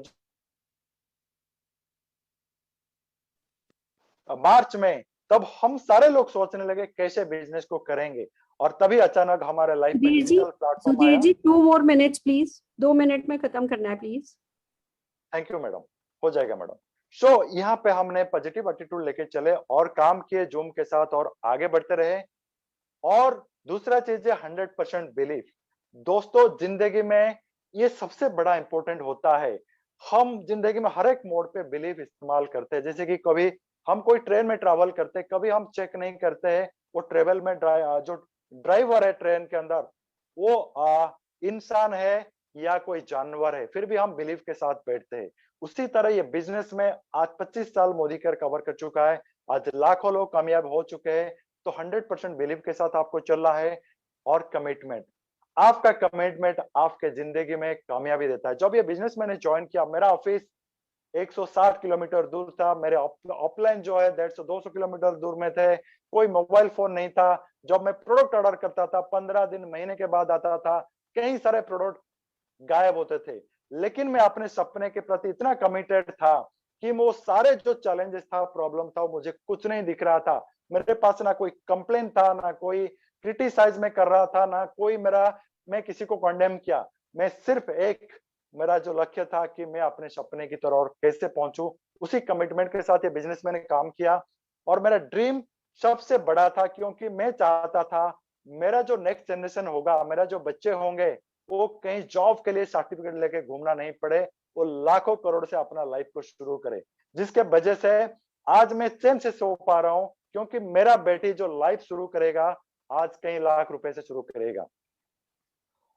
मार्च में तब हम सारे लोग सोचने लगे कैसे बिजनेस को करेंगे, और तभी अचानक हमारे लाइफ में डिजिटल प्लेटफॉर्म आया। Sudhir ji 2 more minutes please, 2 minute में खत्म करना है प्लीज। थैंक यू मैडम, हो जाएगा मैडम। सो यहाँ पे हमने पॉजिटिव एटीट्यूड लेके चले और काम किए जूम के साथ और आगे बढ़ते रहे। और दूसरा चीज है 100% बिलीफ। दोस्तों, जिंदगी में ये सबसे बड़ा इंपॉर्टेंट होता है। हम जिंदगी में हर एक मोड पे बिलीफ इस्तेमाल करते हैं। जैसे कि कभी हम कोई ट्रेन में ट्रैवल करते हैं, कभी हम चेक नहीं करते हैं वो ट्रेवल में जो ड्राइवर है ट्रेन के अंदर वो इंसान है या कोई जानवर है, फिर भी हम बिलीफ के साथ बैठते हैं। उसी तरह ये बिजनेस में आज 25 साल मोदी केयर कवर कर चुका है, आज लाखों लोग कामयाब हो चुके हैं। तो 100% बिलीव के साथ आपको चलना है। और कमिटमेंट, आपका कमिटमेंट आपके जिंदगी में कामयाबी देता है। जब ये बिजनेस मैंने ज्वाइन किया, मेरा ऑफिस 160 किलोमीटर दूर था, मेरे ऑफलाइन जो है 150-200 किलोमीटर दूर में थे, कोई मोबाइल फोन नहीं था। जब मैं प्रोडक्ट ऑर्डर करता था 15 दिन महीने के बाद आता था, कई सारे प्रोडक्ट गायब होते थे। लेकिन मैं अपने सपने के प्रति इतना कमिटेड था कि वो सारे जो चैलेंजेस था, प्रॉब्लम था, मुझे कुछ नहीं दिख रहा था। मेरे पास ना कोई कंप्लेन था, ना कोई क्रिटिसाइज में कर रहा था, ना कोई मैं किसी को कंडेम किया। मैं सिर्फ एक मेरा जो लक्ष्य था कि मैं अपने सपने की तरफ और कैसे पहुंचूं, उसी कमिटमेंट के साथ ये बिजनेस मैंने काम किया। और मेरा ड्रीम सबसे बड़ा था, क्योंकि मैं चाहता था मेरा जो नेक्स्ट जनरेशन होगा, मेरा जो बच्चे होंगे, वो कहीं जॉब के लिए सर्टिफिकेट लेके घूमना नहीं पड़े, वो लाखों करोड़ से अपना लाइफ को शुरू करे। जिसके वजह से आज मैं चैन से सो पा रहा हूँ, क्योंकि मेरा बेटी जो लाइफ शुरू करेगा आज कई लाख रुपए से शुरू करेगा।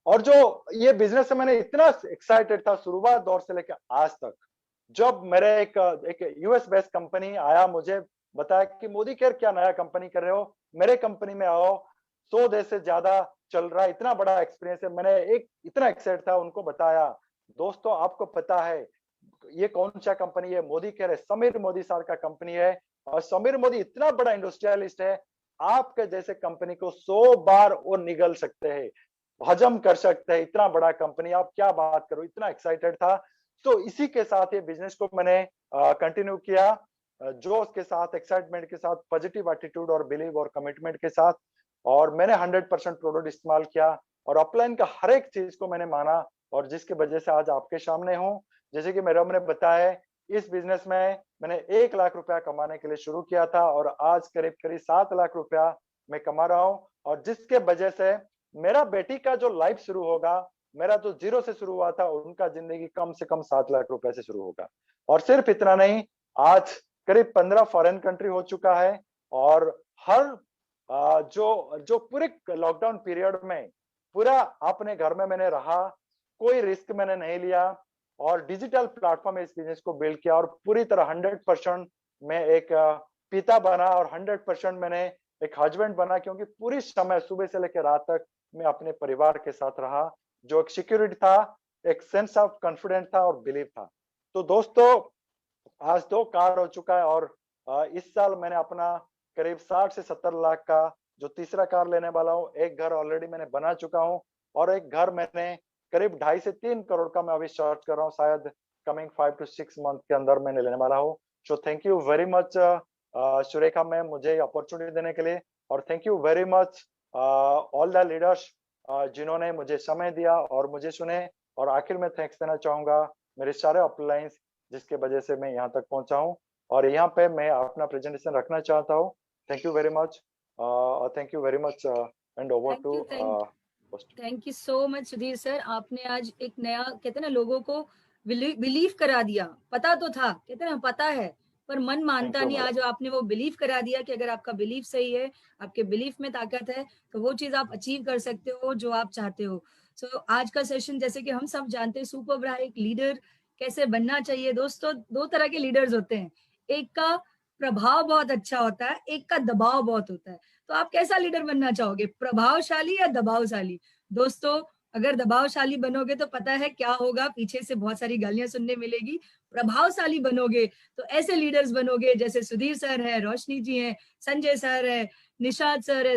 और जो ये बिजनेस है, मैंने इतना एक्साइटेड था शुरुआत दौर से लेकर आज तक। जब मेरे एक यूएस बेस्ड कंपनी आया, मुझे बताया कि मोदी केयर क्या नया कंपनी कर रहे हो, मेरे कंपनी में आओ, 100 देश से ज्यादा चल रहा है, इतना बड़ा एक्सपीरियंस है। मैंने एक इतना एक्साइट था, उनको बताया, दोस्तों आपको पता है ये कौन सा कंपनी है? मोदी केयर है, समीर मोदी सर का कंपनी है। और समीर मोदी इतना बड़ा इंडस्ट्रियलिस्ट है, आपके जैसे कंपनी को 100 बार वो निगल सकते हैं, हजम कर सकते हैं, इतना बड़ा कंपनी, आप क्या बात करो। इतना एक्साइटेड था। तो इसी के साथ ये बिजनेस को मैंने कंटिन्यू किया, जोश के साथ, एक्साइटमेंट के साथ, पॉजिटिव एटीट्यूड और बिलीव और कमिटमेंट के साथ। और मैंने 100% प्रोडक्ट इस्तेमाल किया और अपलाइन का हर एक चीज को मैंने माना, और जिसकी वजह से आज आपके सामने हूँ। जैसे कि मेरा हमने बताया, इस बिजनेस में मैंने 1 लाख रुपया कमाने के लिए शुरू किया था, और आज करीब करीब 7 लाख रुपया मैं कमा रहा हूँ। और जिसके वजह से मेरा बेटी का जो लाइफ शुरू होगा, मेरा जो जीरो से शुरू हुआ था, उनका जिंदगी कम से कम 7 लाख रुपए से शुरू होगा। और सिर्फ इतना नहीं, आज करीब 15 फॉरेन कंट्री हो चुका है। और हर जो पूरे लॉकडाउन पीरियड में पूरा अपने घर में मैंने रहा, कोई रिस्क मैंने नहीं लिया, और डिजिटल प्लेटफॉर्म में इस बिजनेस को बिल्ड किया। और पूरी तरह 100% मैं एक पिता बना, और 100% मैंने एक हस्बैंड बना, क्योंकि पूरी समय सुबह से लेकर रात तक मैं अपने परिवार के साथ रहा। जो एक सिक्योरिटी था, एक सेंस ऑफ कॉन्फिडेंस था और बिलीव था। तो दोस्तों, आज 2 कार हो चुका है, और इस साल मैंने अपना करीब 60 से 70 लाख का जो तीसरा कार लेने वाला हूँ। एक घर ऑलरेडी मैंने बना चुका हूँ, और एक घर मैंने करीब 2.5 से 3 करोड़ का मैं अभी सर्च कर रहा हूँ, शायद कमिंग 5 to 6 मंथ के अंदर मैंने लेने वाला हूँ। सो thank you very much Surekha ma'am, मुझे अपॉर्चुनिटी देने के लिए। और thank you very much all the leaders जिन्होंने मुझे समय दिया और मुझे सुने। और आखिर में थैंक्स देना चाहूंगा मेरे सारे अपलाइंस, जिसके वजह से मैं यहाँ तक पहुंचा हूँ, और यहाँ पे मैं अपना प्रेजेंटेशन रखना चाहता हूँ। Thank you very much, thank you very much, and over to. Thank you so much Sudhir sir. आपने आज एक नया, कहते ना, लोगों को बिलीव करा दिया। पता तो था, कहते ना, पता है पर मन मानता नहीं। आज आपने वो बिलीव करा दिया कि अगर आपका बिलीव सही है, आपके बिलीफ में ताकत है, तो वो चीज आप अचीव कर सकते हो जो आप चाहते हो। सो आज का सेशन, जैसे कि हम सब जानते हैं, सुपर ब्रा एक लीडर कैसे बनना चाहिए। दोस्तों, 2 तरह के लीडर्स होते हैं, एक का प्रभाव बहुत अच्छा होता है, एक का दबाव बहुत होता है। तो आप कैसा लीडर बनना चाहोगे, प्रभावशाली या दबावशाली? दोस्तों, अगर दबावशाली बनोगे तो पता है क्या होगा, पीछे से बहुत सारी गालियां सुनने मिलेगी। प्रभावशाली बनोगे तो ऐसे लीडर्स बनोगे जैसे सुधीर सर है, रोशनी जी है, संजय सर है, निशाद सर है,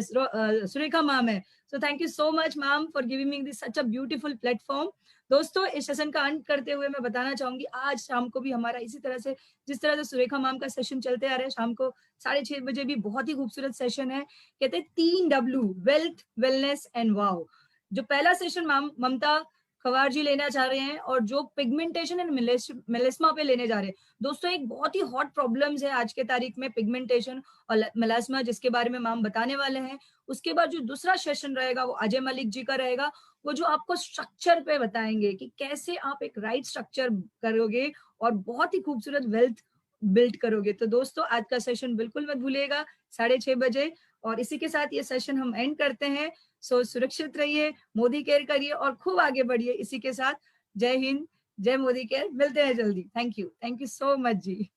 सुरेखा मैम है। सो thank you so much ma'am for giving me this such a beautiful platform. दोस्तों, इस सेशन का अंत करते हुए मैं बताना चाहूंगी, आज शाम को भी हमारा इसी तरह से, जिस तरह से सुरेखा मैम का सेशन चलते आ रहे हैं, शाम को 6:30 बजे भी बहुत ही खूबसूरत सेशन है। कहते हैं 3W, wealth, wellness and wow. जो पहला सेशन ममता खवार जी लेना चाह रहे हैं, और जो पिगमेंटेशन एंड मेलेस्मा पे लेने जा रहे हैं। दोस्तों, एक बहुत ही हॉट प्रॉब्लम्स है आज के तारीख में, पिगमेंटेशन और मेलास्मा, जिसके बारे में मैम बताने वाले हैं। उसके बाद जो दूसरा सेशन रहेगा वो अजय मलिक जी का रहेगा, वो जो आपको स्ट्रक्चर पे बताएंगे कि कैसे आप एक राइट स्ट्रक्चर करोगे और बहुत ही खूबसूरत वेल्थ बिल्ड करोगे। तो दोस्तों, आज का सेशन बिल्कुल मत भूलिएगा, 6:30 बजे। और इसी के साथ ये सेशन हम एंड करते हैं। सो सुरक्षित रहिए, मोदी केयर करिए और खूब आगे बढ़िए। इसी के साथ जय हिंद, जय मोदी केयर। मिलते हैं जल्दी। Thank you so much ji.